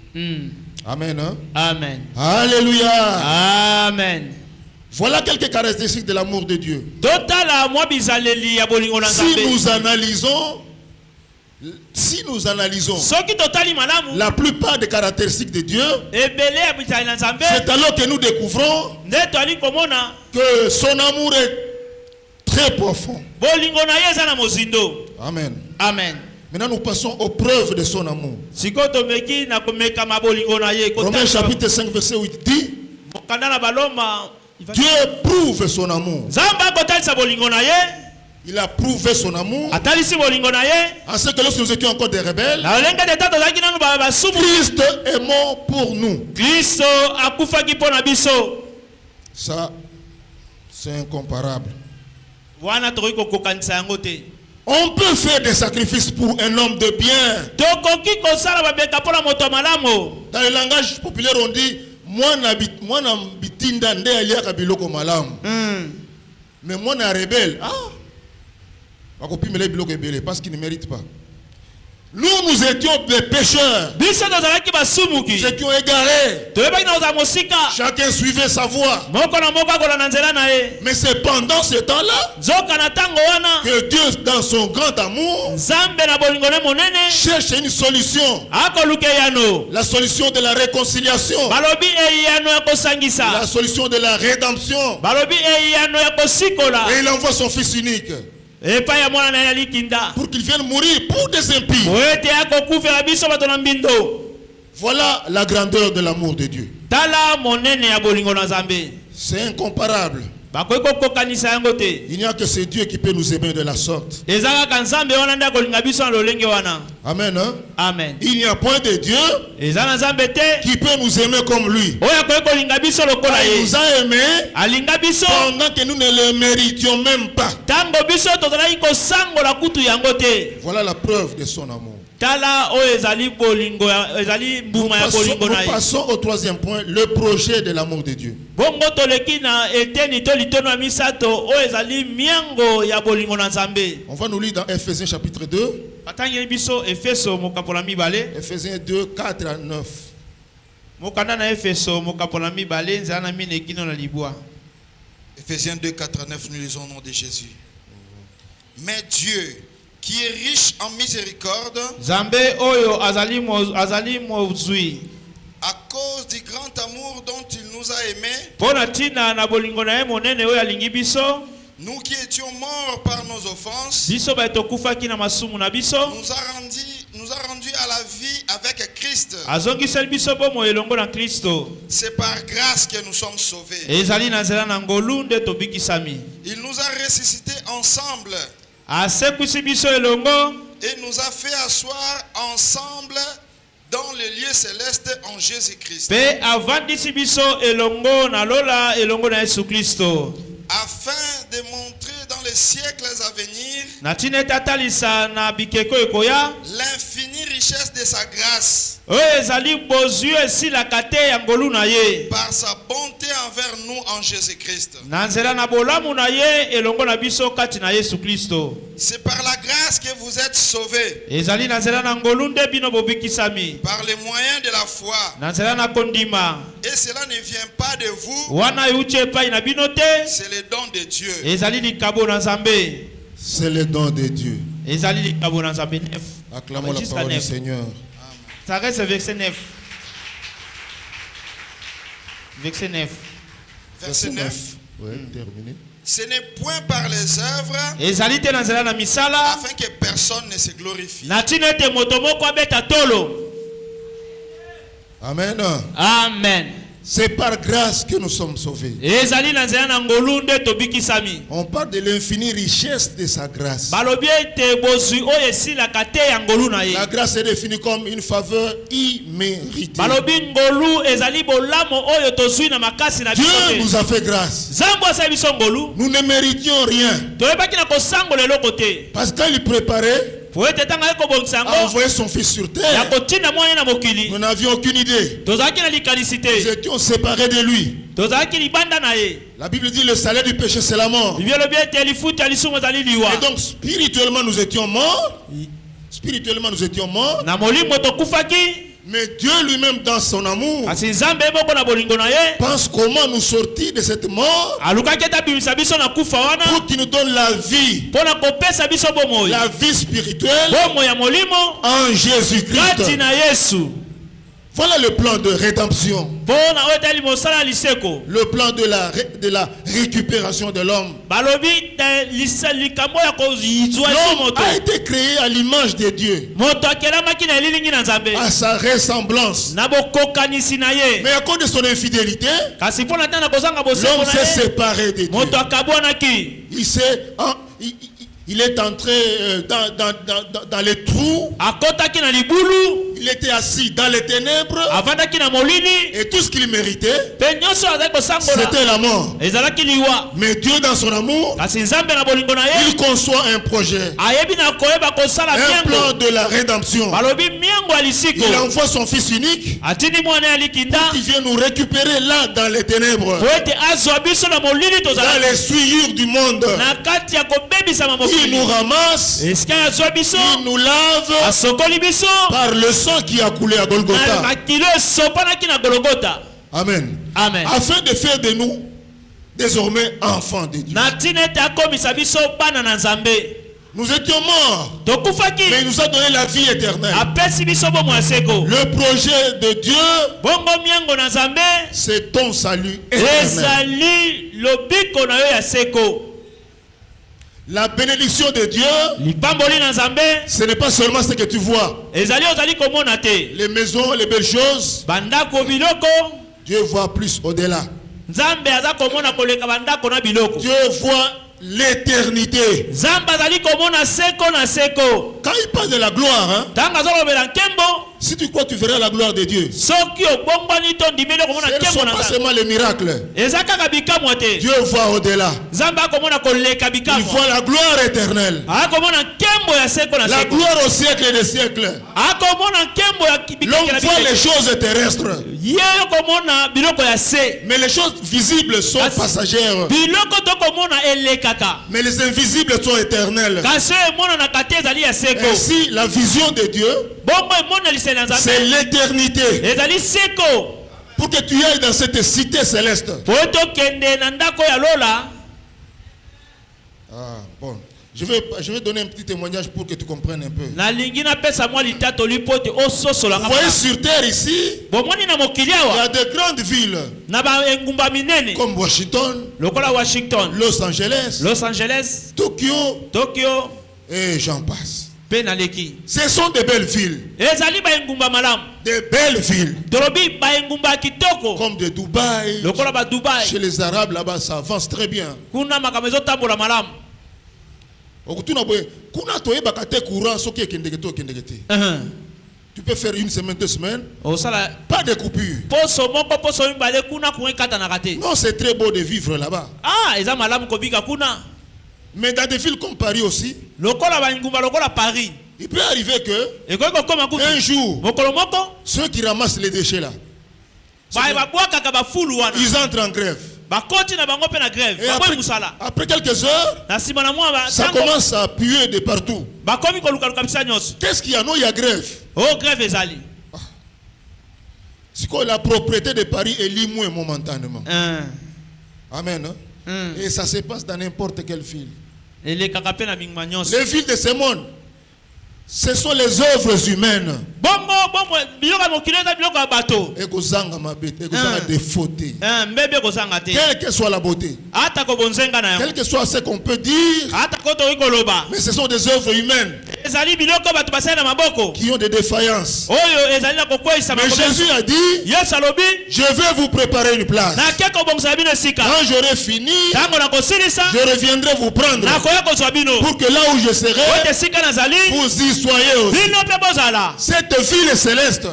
Amen. Hein? Amen. Alléluia. Amen. Voilà quelques caractéristiques de l'amour de Dieu. Si nous analysons la plupart des caractéristiques de Dieu, c'est alors que nous découvrons que son amour est très profond. Amen. Amen. Maintenant, nous passons aux preuves de son amour. Romains chapitre 5, verset 8 dit: Dieu prouve son amour. Il a prouvé son amour en ce que lorsque nous étions encore des rebelles, Christ est mort pour nous. Ça, c'est incomparable. On peut faire des sacrifices pour un homme de bien. Dans le langage populaire, on dit moi na bitinda nde aliaka biloko malamu. Mais moi na rebelle, parce qu'il ne mérite pas. Nous étions des pécheurs. Nous étions égarés. Chacun suivait sa voie. Mais c'est pendant ce temps-là que Dieu, dans son grand amour, cherche une solution. La solution de la réconciliation. La solution de la rédemption. Et il envoie son fils unique pour qu'il vienne mourir pour des impies. Voilà la grandeur de l'amour de Dieu. C'est incomparable. Il n'y a que ce Dieu qui peut nous aimer de la sorte. Amen. Hein? Amen. Il n'y a point de Dieu qui peut nous aimer comme lui. Il nous a aimés pendant que nous ne le méritions même pas. Voilà la preuve de son amour. Nous passons au troisième point, le projet de l'amour de Dieu. On va nous lire dans Ephésiens chapitre 2. Ephésiens 2, 4 à 9. Ephésiens 2, 4 à 9, nous lisons au nom de Jésus. Mais Dieu, qui est riche en miséricorde, à cause du grand amour dont il nous a aimés, nous qui étions morts par nos offenses, nous a rendu à la vie avec Christ. C'est par grâce que nous sommes sauvés. Il nous a ressuscités ensemble et nous a fait asseoir ensemble dans les lieux célestes en Jésus-Christ, afin de montrer dans les siècles à venir l'infinie richesse de sa grâce par sa bonté envers nous en Jésus-Christ. C'est par la grâce que vous êtes sauvés, par les moyens de la foi. Et cela ne vient pas de vous, c'est le don de Dieu. C'est le don de Dieu. Acclamons la parole du Seigneur. Ça reste verset 9. Verset 9. Verset 9. Oui, terminé. Ce n'est point par les œuvres afin que personne ne se glorifie. Amen. Amen. C'est par grâce que nous sommes sauvés. On parle de l'infinie richesse de sa grâce. La grâce est définie comme une faveur imméritée. Dieu nous a fait grâce. Nous ne méritions rien. Parce qu'il préparait a envoyé son fils sur terre. Nous n'avions aucune idée. Nous étions séparés de lui. La Bible dit le salaire du péché c'est la mort. Et donc spirituellement nous étions morts. Spirituellement, nous étions morts. Mais Dieu lui-même, dans son amour, pense comment nous sortir de cette mort pour qu'il nous donne la vie spirituelle en Jésus-Christ. Voilà le plan de rédemption. Le plan de la récupération de l'homme. L'homme a été créé à l'image de Dieu, à sa ressemblance. Mais à cause de son infidélité, l'homme s'est séparé de Dieu. Il est entré dans les trous. Il était assis dans les ténèbres. Et tout ce qu'il méritait, c'était la mort. Mais Dieu, dans son amour, il conçoit un projet, un plan de la rédemption. Il envoie son fils unique pour qu'il vienne nous récupérer là dans les ténèbres, dans les souillures du monde. Il nous ramasse, il nous lave par le sang qui a coulé à Golgotha. Amen. Amen. Afin de faire de nous désormais enfants de Dieu. Nous étions morts, mais il nous a donné la vie éternelle. Le projet de Dieu, c'est ton salut éternel. La bénédiction de Dieu, ce n'est pas seulement ce que tu vois. Les maisons, les belles choses. Dieu voit plus au-delà. Dieu voit l'éternité. Quand il parle de la gloire, si tu crois que tu verras la gloire de Dieu, ce ne sont pas seulement les miracles. Dieu voit au-delà. Il voit la gloire éternelle, la gloire au siècle des siècles. L'homme voit les choses terrestres, mais les choses visibles sont passagères, mais les invisibles sont éternels. Ainsi, la vision de Dieu, c'est l'éternité. Pour que tu ailles dans cette cité céleste. Bon. Je vais donner un petit témoignage pour que tu comprennes un peu. Vous voyez sur terre ici, il y a de grandes villes comme Washington, Los Angeles, Tokyo et j'en passe. Ce sont de belles villes. De belles villes. Comme de Dubaï. Chez les Arabes là-bas, ça avance très bien. Tu peux faire une semaine, 2 semaines. Pas de coupure. Non, c'est très beau de vivre là-bas. Mais dans des villes comme Paris aussi, il peut arriver que un jour, ceux qui ramassent les déchets là, ils entrent en grève. Et après quelques heures, ça commence à puer de partout. Qu'est-ce qu'il y a? Non, il y a grève. C'est quoi? La propriété de Paris est limouée momentanément. Amen. Et ça se passe dans n'importe quelle ville. Les villes de ce monde, ce sont les œuvres humaines. Quelle que soit la beauté, quelle que soit ce qu'on peut dire, mais ce sont des œuvres humaines qui ont des défaillances. Mais Jésus a dit, je vais vous préparer une place. Quand j'aurai fini, je reviendrai vous prendre pour que là où je serai, vous y soyez aussi. Cette ville céleste,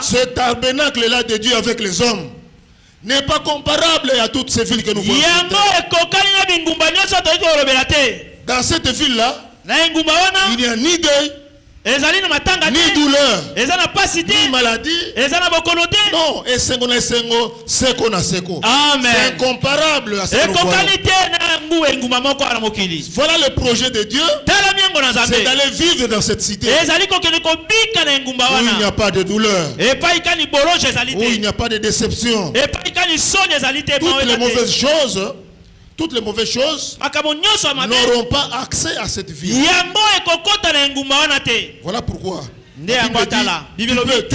ce tabernacle-là de Dieu avec les hommes, n'est pas comparable à toutes ces villes que nous voyons. Dans cette ville-là, il n'y a ni deuil, ni douleur, ni maladie. Non, et c'est incomparable à ce que nous voyons. Voilà le projet de Dieu, c'est d'aller vivre dans cette cité où il n'y a pas de douleur, où il n'y a pas de déception. Toutes les mauvaises choses n'auront pas accès à cette vie. Voilà pourquoi tu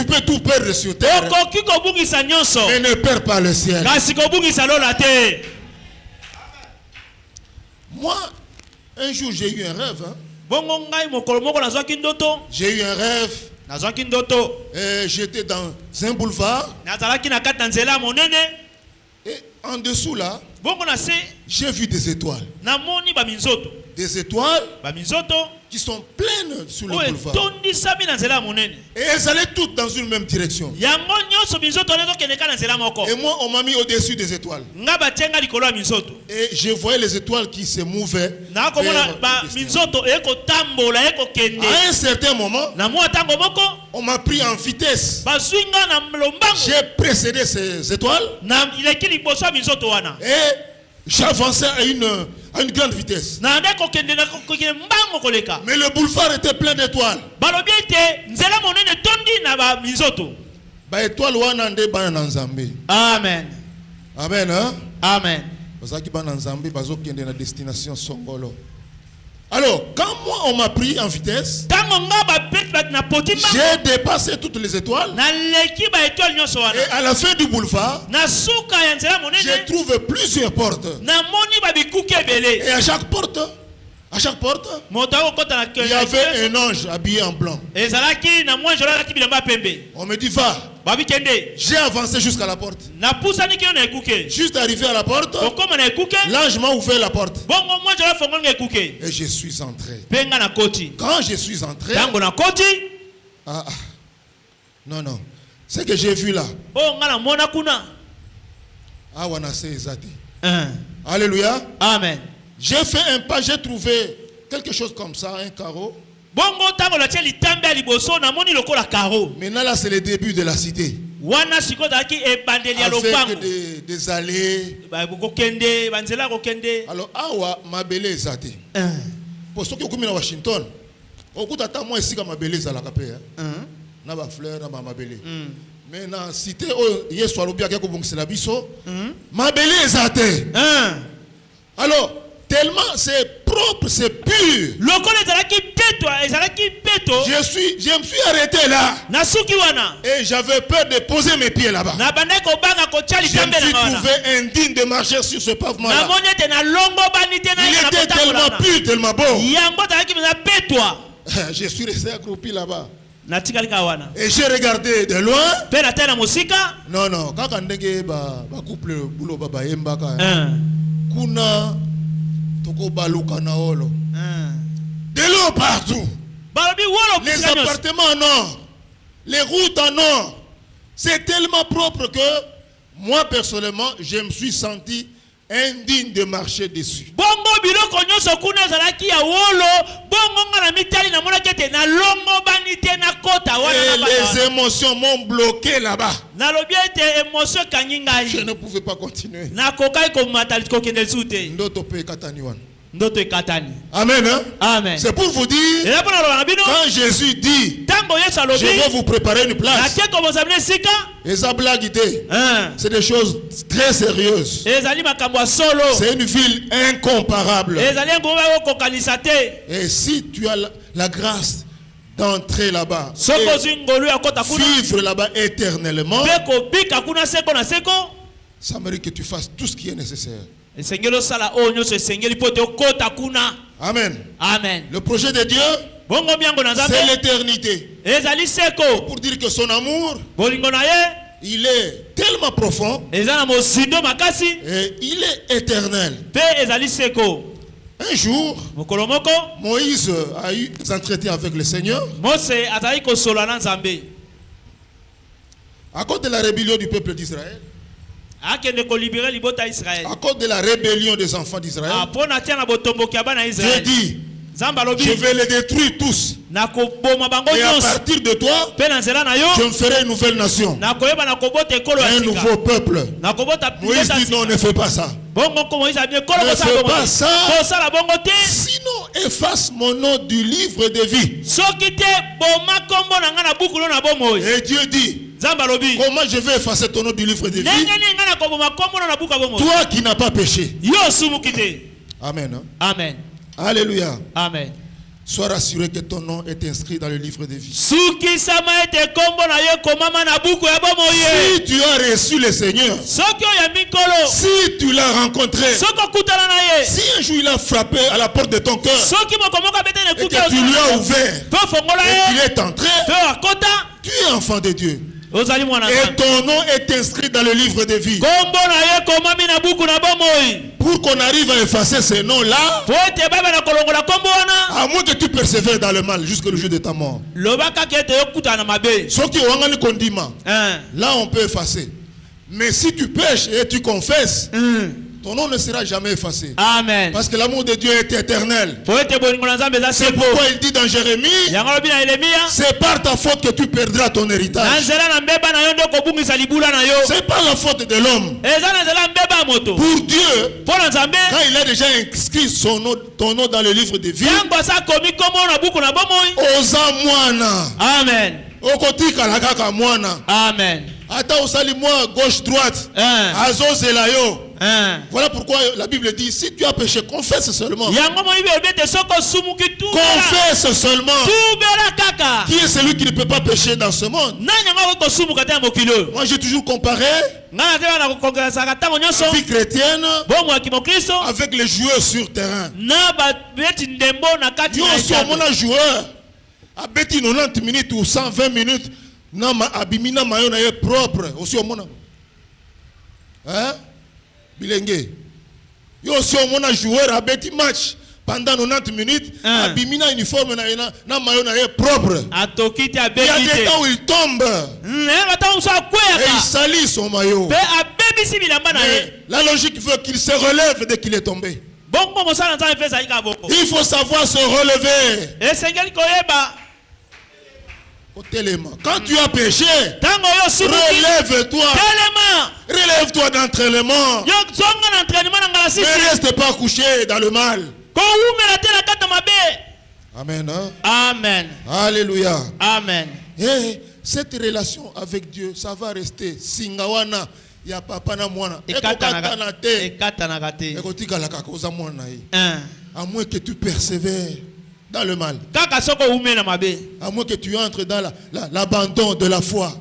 peux tout perdre sur terre, mais ne perds pas le ciel. Moi, un jour j'ai eu un rêve. J'ai eu un rêve. J'étais dans un boulevard. Et en dessous là, j'ai vu des étoiles. Des étoiles qui sont pleines sur le boulevard. Et elles allaient toutes dans une même direction. Et moi, on m'a mis au-dessus des étoiles. Et je voyais les étoiles qui se mouvaient. À un certain moment, on m'a pris en vitesse. J'ai précédé ces étoiles. Et j'avançais à une grande vitesse. Mais le boulevard était plein d'étoiles. Amen. Amen. Hein? Amen. Alors, quand moi on m'a pris en vitesse, j'ai dépassé toutes les étoiles. Et à la fin du boulevard, j'ai trouvé plusieurs portes. Et à chaque porte, il y avait un ange habillé en blanc. On me dit va. J'ai avancé jusqu'à la porte. Juste arrivé à la porte, l'ange m'a ouvert la porte. Et je suis entré. Quand je suis entré, non, ce que j'ai vu là, alléluia. Amen. J'ai fait un pas, j'ai trouvé quelque chose comme ça, un carreau. Maintenant là c'est le début de la cité. Avec des allées. Alors awa mabele zate. Pour ceux qui ont à Washington, au coup d'attendre moi ici comme mabele zalaka pe. Na ba fleur na ba mabele. Mais dans la cité hier soir au bien que c'est la biso. Mabele zate. Alors tellement c'est propre, c'est pur. Je me suis arrêté là. Et j'avais peur de poser mes pieds là-bas. Je me suis trouvé indigne de marcher sur ce pavement-là. Il était tellement pur, tellement beau. Je suis resté accroupi là-bas. Et j'ai regardé de loin. Non, quand on dit couple boulot baba yembaka. Kuna de l'eau partout. Les appartements en or, les routes en or. C'est tellement propre que moi personnellement, je me suis senti indigne de marcher dessus. Et les émotions m'ont bloqué là-bas. Je ne pouvais pas continuer. Amen. Hein? Amen. C'est pour vous dire, quand Jésus dit, je vais vous préparer une place, c'est des choses très sérieuses. C'est une ville incomparable. Et si tu as la grâce d'entrer là-bas, vivre là-bas éternellement, ça mérite que tu fasses tout ce qui est nécessaire. Amen. Amen. Le projet de Dieu, c'est l'éternité. Pour dire que son amour, il est tellement profond et il est éternel. Un jour, Moïse a eu des entretiens avec le Seigneur à cause de la rébellion du peuple d'Israël. À cause de la rébellion des enfants d'Israël, Dieu dit, je vais les détruire tous. Et à partir de toi, je me ferai une nouvelle nation. Un nouveau peuple. Moïse dit non, ne fais pas ça. Ne fais pas ça. Sinon, efface mon nom du livre de vie. Et Dieu dit, comment je vais effacer ton nom du livre de vie? Toi qui n'as pas péché. Amen. Hein? Amen. Alléluia. Amen. Sois rassuré que ton nom est inscrit dans le livre de vie. Si tu as reçu le Seigneur, si tu l'as rencontré, si un jour il a frappé à la porte de ton cœur et que tu lui as ouvert et qu'il est entré, tu es enfant de Dieu. Et ton nom est inscrit dans le livre de vie. Pour qu'on arrive à effacer ce nom-là, à moins que tu persévères dans le mal jusqu'au jour de ta mort. Là, on peut effacer. Mais si tu pêches et tu confesses, ton nom ne sera jamais effacé. Amen. Parce que l'amour de Dieu est éternel. C'est pourquoi il dit dans Jérémie, c'est par ta faute que tu perdras ton héritage. C'est pas la faute de l'homme. Pour Dieu, quand il a déjà inscrit ton nom dans le livre de vie, Amen. Amen. Attends, moi gauche droite. Voilà pourquoi la Bible dit, si tu as péché, confesse seulement. Confesse seulement. Qui est celui qui ne peut pas pécher dans ce monde? Moi j'ai toujours comparé la vie chrétienne avec les joueurs sur terrain. Nous aussi on a joueur à 90 minutes ou 120 minutes. Abimina mayo na ye propre aussi au monde. Hein? Bilenge. Yo aussi au monde joueur a beti match pendant 90 minutes. Abimina uniforme na mayo na ye propre. Il y a des temps où il tombe. Et il salit son maillot. Mais la logique veut qu'il se relève dès qu'il est tombé. Il faut savoir se relever. Quand tu as péché, relève-toi. Relève-toi d'entraînement. Ne reste pas couché dans le mal. Amen. Hein? Amen. Alléluia. Amen. Et cette relation avec Dieu, ça va rester. Singawana, ya papa na mwana. À moins que tu persévères dans le mal. À moins que tu entres dans l'abandon de la foi.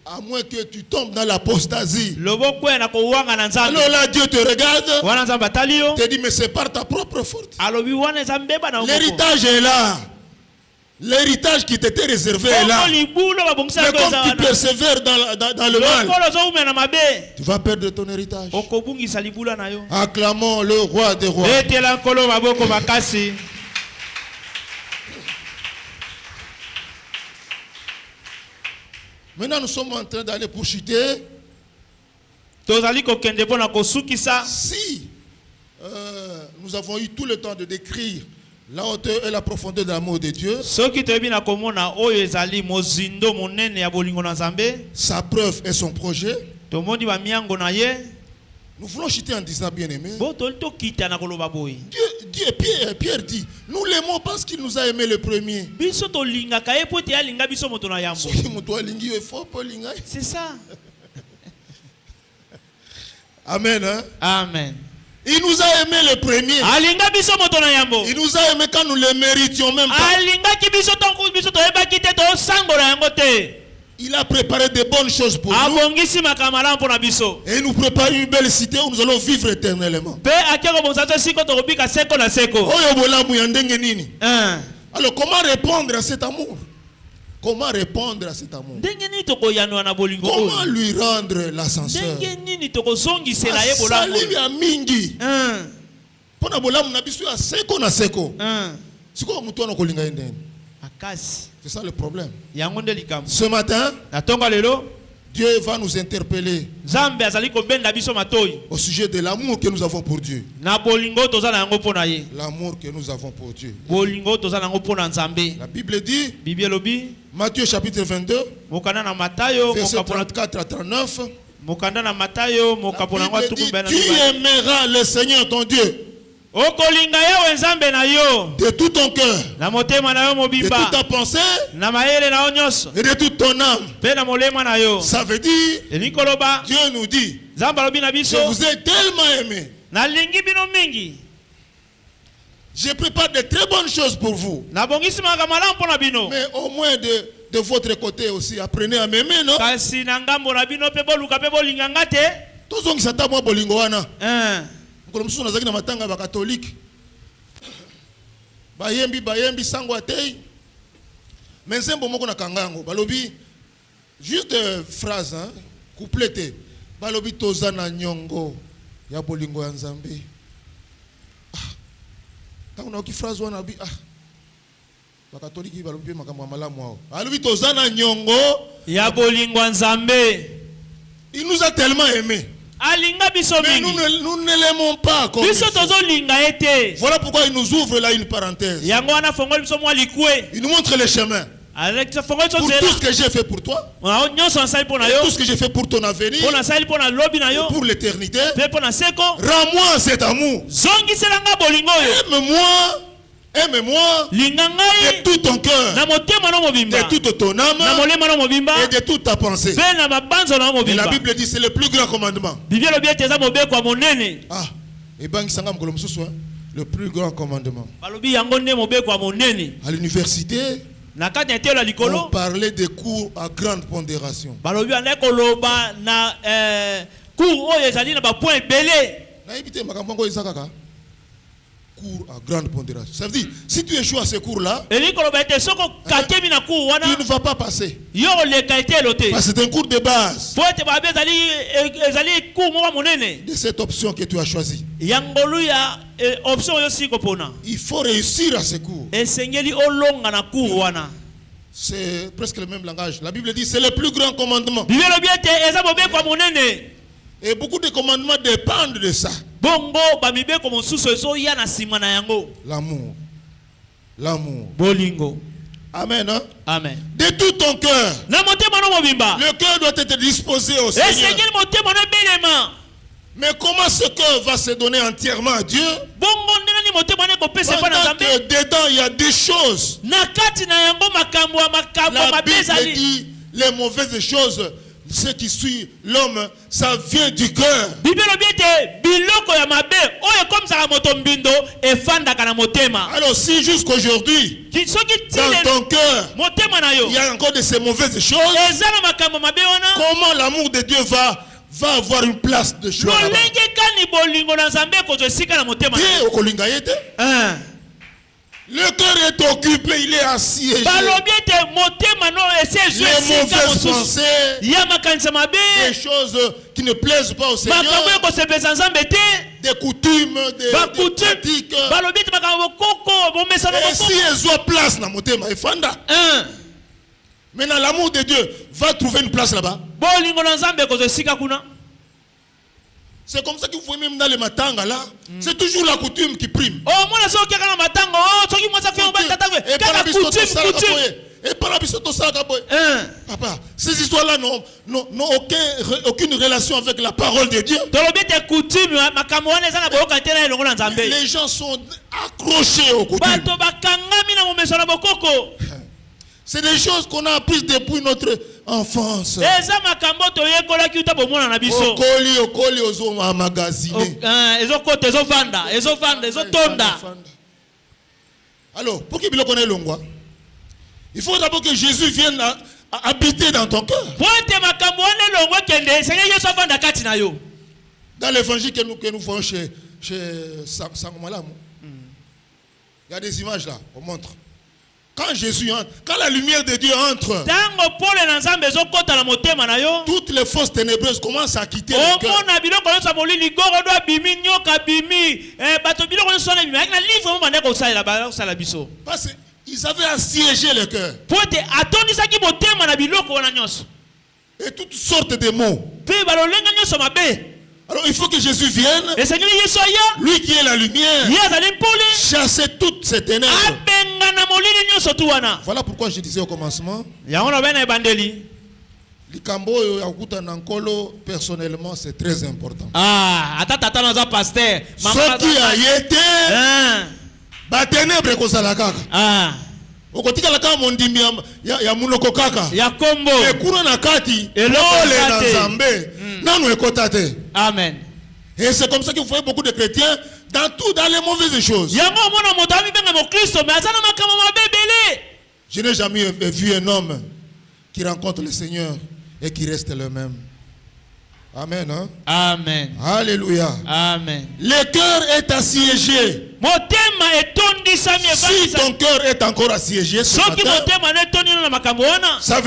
À moins que tu tombes dans l'apostasie. Alors là, Dieu te regarde. Te dit, mais c'est par ta propre faute. L'héritage est là. L'héritage qui t'était réservé est là. Mais comme tu persévères dans le mal, tu vas perdre ton héritage. Acclamons le roi des rois. Maintenant, nous sommes en train d'aller pour chuter. Si nous avons eu tout le temps de décrire la hauteur et la profondeur de l'amour de Dieu, sa preuve et son projet, nous voulons chuter en disant, bien aimé, Pierre dit, nous l'aimons parce qu'il nous a aimé le premier. C'est ça. Amen. Hein? Amen. Il nous a aimé le premier. Il nous a aimé quand nous ne le méritions même pas. Il a préparé de bonnes choses pour nous. Et il nous prépare une belle cité où nous allons vivre éternellement. Alors comment répondre à cet amour? Comment répondre à cet amour? Comment lui rendre l'ascenseur? C'est ça le problème. Ce matin, Dieu va nous interpeller au sujet de l'amour que nous avons pour Dieu. L'amour que nous avons pour Dieu. La Bible dit, Matthieu chapitre 22, verset 34 à 39, la Bible dit, tu aimeras le Seigneur ton Dieu de tout ton cœur, de toute ta pensée et de toute ton âme. Ça veut dire, Dieu nous dit, je vous ai tellement aimé. Je prépare de très bonnes choses pour vous. Mais au moins de votre côté aussi, apprenez à m'aimer, non? Tous ceux qui s'attendent à bolingo wana. Comme si on a matanga ba catholique. Bayembi sango atei. Mais c'est bon moko na kangango. Balobi juste phrase hein, couplete. Balobi tozana nyongo ya bolingo ya Nzambe. Quand on a qui phrase wana bi ba catholique balobi makambo malamu wao. Balobi tozana nyongo ya bolingo ya Nzambe. Il nous a tellement aimés. Mais nous ne l'aimons pas comme voilà pourquoi il nous ouvre là une parenthèse. Il nous montre le chemin. Pour tout ce que j'ai fait pour toi, tout ce que j'ai fait pour ton avenir, pour l'éternité, rends-moi cet amour. Aime-moi de tout ton cœur, de toute ton âme et de toute ta pensée. Et la Bible dit c'est le plus grand commandement. Et le plus grand commandement. À l'université, on parlait des cours à grande pondération. Cours à grande pondération. Ça veut dire, si tu échoues à ce cours-là, tu ne vas pas passer. Parce que c'est un cours de base de cette option que tu as choisie. Il faut réussir à ce cours. C'est presque le même langage. La Bible dit c'est le plus grand commandement. Et beaucoup de commandements dépendent de ça. L'amour. L'amour. Amen. Hein? Amen. De tout ton cœur. Le cœur doit être disposé au Seigneur. Mais comment ce cœur va se donner entièrement à Dieu? Pendant que dedans il y a des choses. La Bible dit les mauvaises choses. Ce qui suit l'homme, ça vient du cœur. Alors si jusqu'aujourd'hui, dans ton cœur, il y a encore de ces mauvaises choses, comment l'amour de Dieu va avoir une place de choix là-bas? Le cœur est occupé, il est assiégé. Les mauvaises pensées, des choses qui ne plaisent pas au Seigneur, des coutumes, des pratiques. Et si elles ont place dans mon thème, maintenant l'amour de Dieu va trouver une place là-bas. C'est comme ça que vous voyez même dans les matanga là, c'est toujours la coutume qui prime. Et par la papa, ces histoires-là n'ont aucune relation avec la parole de Dieu. Les gens sont accrochés aux coutumes. C'est des choses qu'on a apprises depuis notre enfance. Alors, pour qu'il y ait l'ongwa, il faut d'abord que Jésus vienne habiter dans ton cœur. Dans l'évangile que nous faisons chez Sangomalam, il y a des images là, on montre. Quand Jésus entre, quand la lumière de Dieu entre, toutes les forces ténébreuses commencent à quitter le cœur. Parce qu'ils avaient assiégé le cœur. et toutes sortes de mots. Alors il faut que Jésus vienne, lui qui est la lumière, chasser toutes ces ténèbres. Voilà pourquoi je disais au commencement, personnellement c'est très important. Ce qui a été ténèbres okotika la kama mondimbi ya munoko kaka ya kombo ekura na kati elole na Nzambe nanu ekotate. Amen. Et c'est comme ça que vous voyez beaucoup de chrétiens dans les mauvaises choses. Je n'ai jamais vu un homme qui rencontre le Seigneur et qui reste le même. Amen. Hein? Amen. Alléluia. Amen. Le cœur est assiégé. Si ton cœur est encore assiégé, ça veut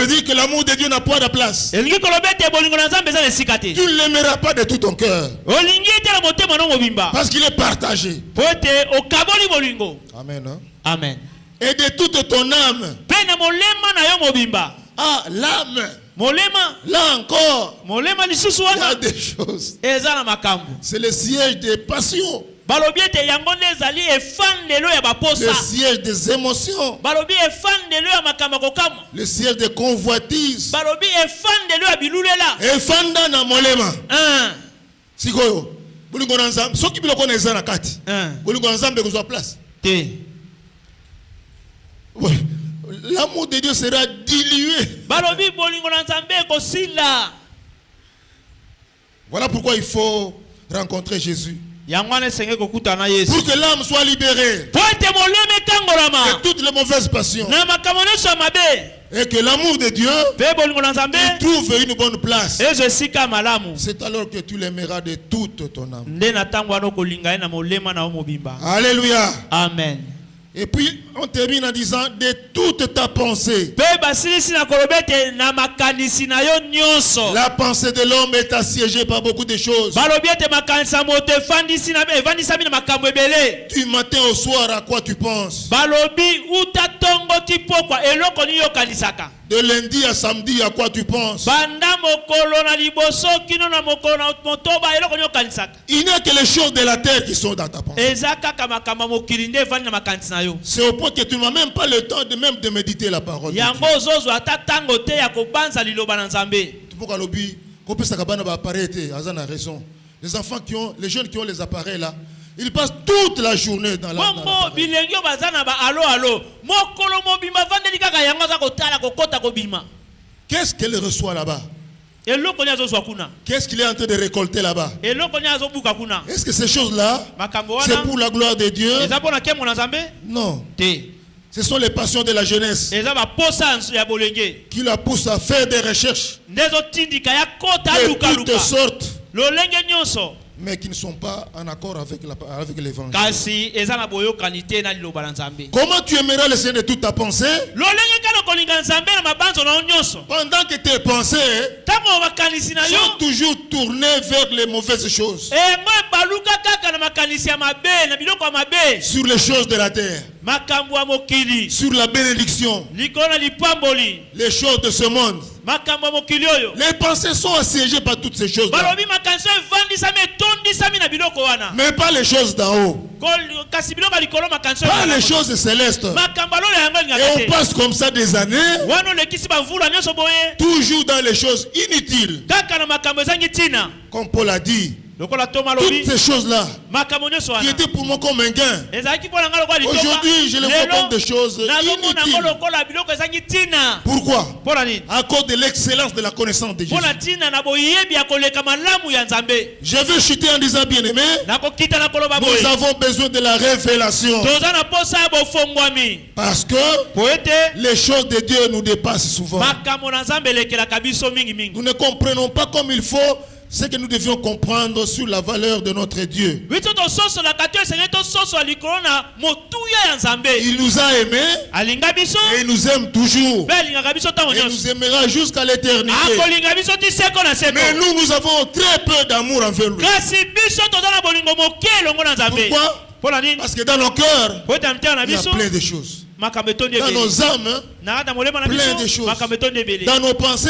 dire que l'amour de Dieu n'a pas de place. Tu ne l'aimeras pas de tout ton cœur. Parce qu'il est partagé. Amen. Hein? Amen. Et de toute ton âme. Ah, l'âme. Là encore, il y a des choses. C'est le siège des passions. Le siège des émotions. Le siège des convoitises. Et fanda na molema. Sikoyo. Bulingo na Nzambe. Soki biloko na ezana kati. Bulingo na Nzambe ko place. L'amour de Dieu sera dilué. Voilà pourquoi il faut rencontrer Jésus. Pour que l'âme soit libérée de toutes les mauvaises passions. Et que l'amour de Dieu trouve une bonne place. C'est alors que tu l'aimeras de toute ton âme. Alléluia. Amen. Et puis on termine en disant de toute ta pensée. La pensée de l'homme est assiégée par beaucoup de choses. Du matin au soir, à quoi tu penses? De lundi à samedi, à quoi tu penses? Il n'y a que les choses de la terre qui sont dans ta pensée. C'est au point que tu n'as même pas le temps de méditer la parole de Dieu. Les enfants les jeunes qui ont les appareils là, ils passent toute la journée dans la Qu'est-ce qu'elle reçoit là-bas? Qu'est-ce qu'il est en train de récolter là-bas? Est-ce que ces choses-là, c'est pour la gloire de Dieu? Non. Ce sont les passions de la jeunesse qui la poussent à faire des recherches de toutes sortes, mais qui ne sont pas en accord avec l'évangile. Comment tu aimeras le Seigneur de toute ta pensée pendant que tes pensées sont toujours tournées vers les mauvaises choses, sur les choses de la terre, sur la bénédiction, les choses de ce monde? Les pensées sont assiégées par toutes ces choses là, mais pas les choses d'en haut, pas les choses célestes. Et on passe comme ça des années, toujours dans les choses inutiles, comme Paul a dit. Toutes ces choses-là qui étaient pour moi comme un gain, aujourd'hui je les vois comme des choses inutiles. Pourquoi? À cause de l'excellence de la connaissance de Jésus. Je veux chuter en disant, bien aimé, nous avons besoin de la révélation, parce que les choses de Dieu nous dépassent souvent. Nous ne comprenons pas comme il faut ce que nous devions comprendre sur la valeur de notre Dieu. Il nous a aimés et il nous aime toujours. Et nous aimera jusqu'à l'éternité. Mais nous avons très peu d'amour envers lui. Pourquoi? Parce que dans nos cœurs, il y a plein de choses. dans nos âmes, plein de choses. Dans nos pensées,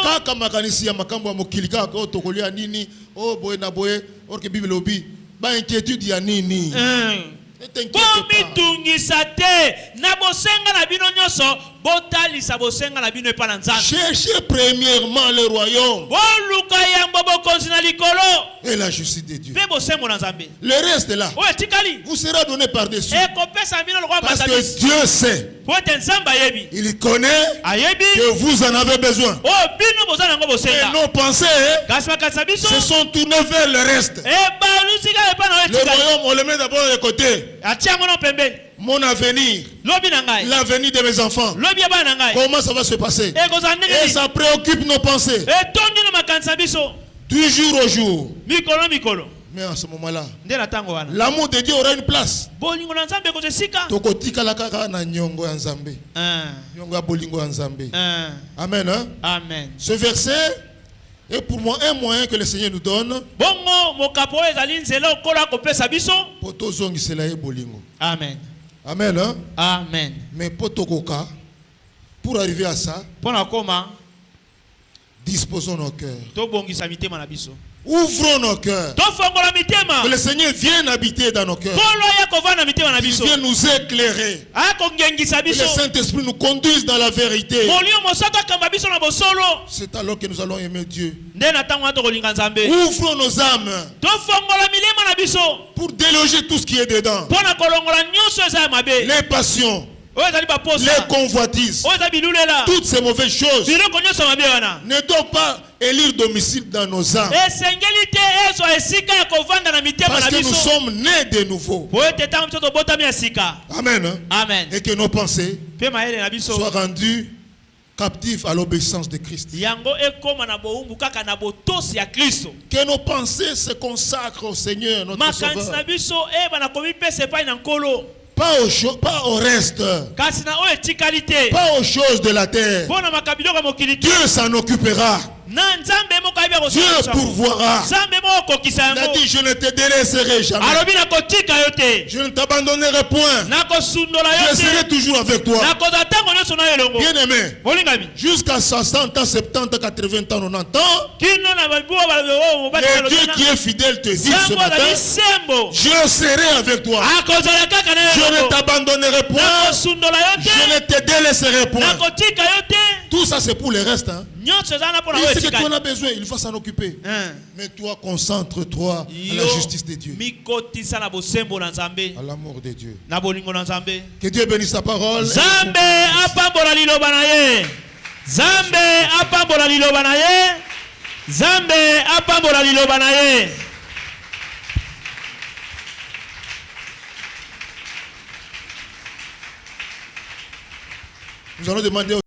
kaka makanisi ya makambo ya mokili kaka otokolia nini o boye na boye orke bible obi ba inquiétude ya nini. Cherchez premièrement le royaume et la justice de Dieu. Le reste là vous sera donné par-dessus. Parce que Dieu sait, il connaît que vous en avez besoin. Et nos pensées se sont tournées vers le reste. Le royaume, on le met d'abord de côté. Mon avenir, l'avenir de mes enfants, comment ça va se passer? Et ça préoccupe nos pensées du jour au jour. Mais à ce moment-là, l'amour de Dieu aura une place. Amen. Hein? Amen. Ce verset est pour moi un moyen que le Seigneur nous donne Amen. Amen. Hein? Amen. Mais pour arriver à ça, disposons nos cœurs. Ouvrons nos cœurs. Que le Seigneur vienne habiter dans nos cœurs. Il vient nous éclairer. Que le Saint-Esprit nous conduise dans la vérité. C'est alors que nous allons aimer Dieu. Ouvrons nos âmes pour déloger tout ce qui est dedans. Les passions, les convoitises, toutes ces mauvaises choses ne doivent pas élire domicile dans nos âmes. Parce que nous sommes nés de nouveau. Amen. Amen. Et que nos pensées soient rendues captives à l'obéissance de Christ. Que nos pensées se consacrent au Seigneur, notre Sauveur. Pas au reste. Pas aux choses de la terre. Dieu s'en occupera. Dieu pourvoira. Il a dit, je ne te délaisserai jamais. Je ne t'abandonnerai point. Je serai toujours avec toi. Bien aimé, jusqu'à 60 ans, 70 ans, 80 ans, 90 ans, le Dieu qui est fidèle te dit ce matin, je serai avec toi. Je ne t'abandonnerai point. Je ne te délaisserai point. Tout ça c'est pour le reste. Hein? Et ce que tu en as besoin, il va s'en occuper. Mais toi, concentre-toi à la justice de Dieu, à l'amour de Dieu. Que Dieu bénisse sa parole. Nous allons demander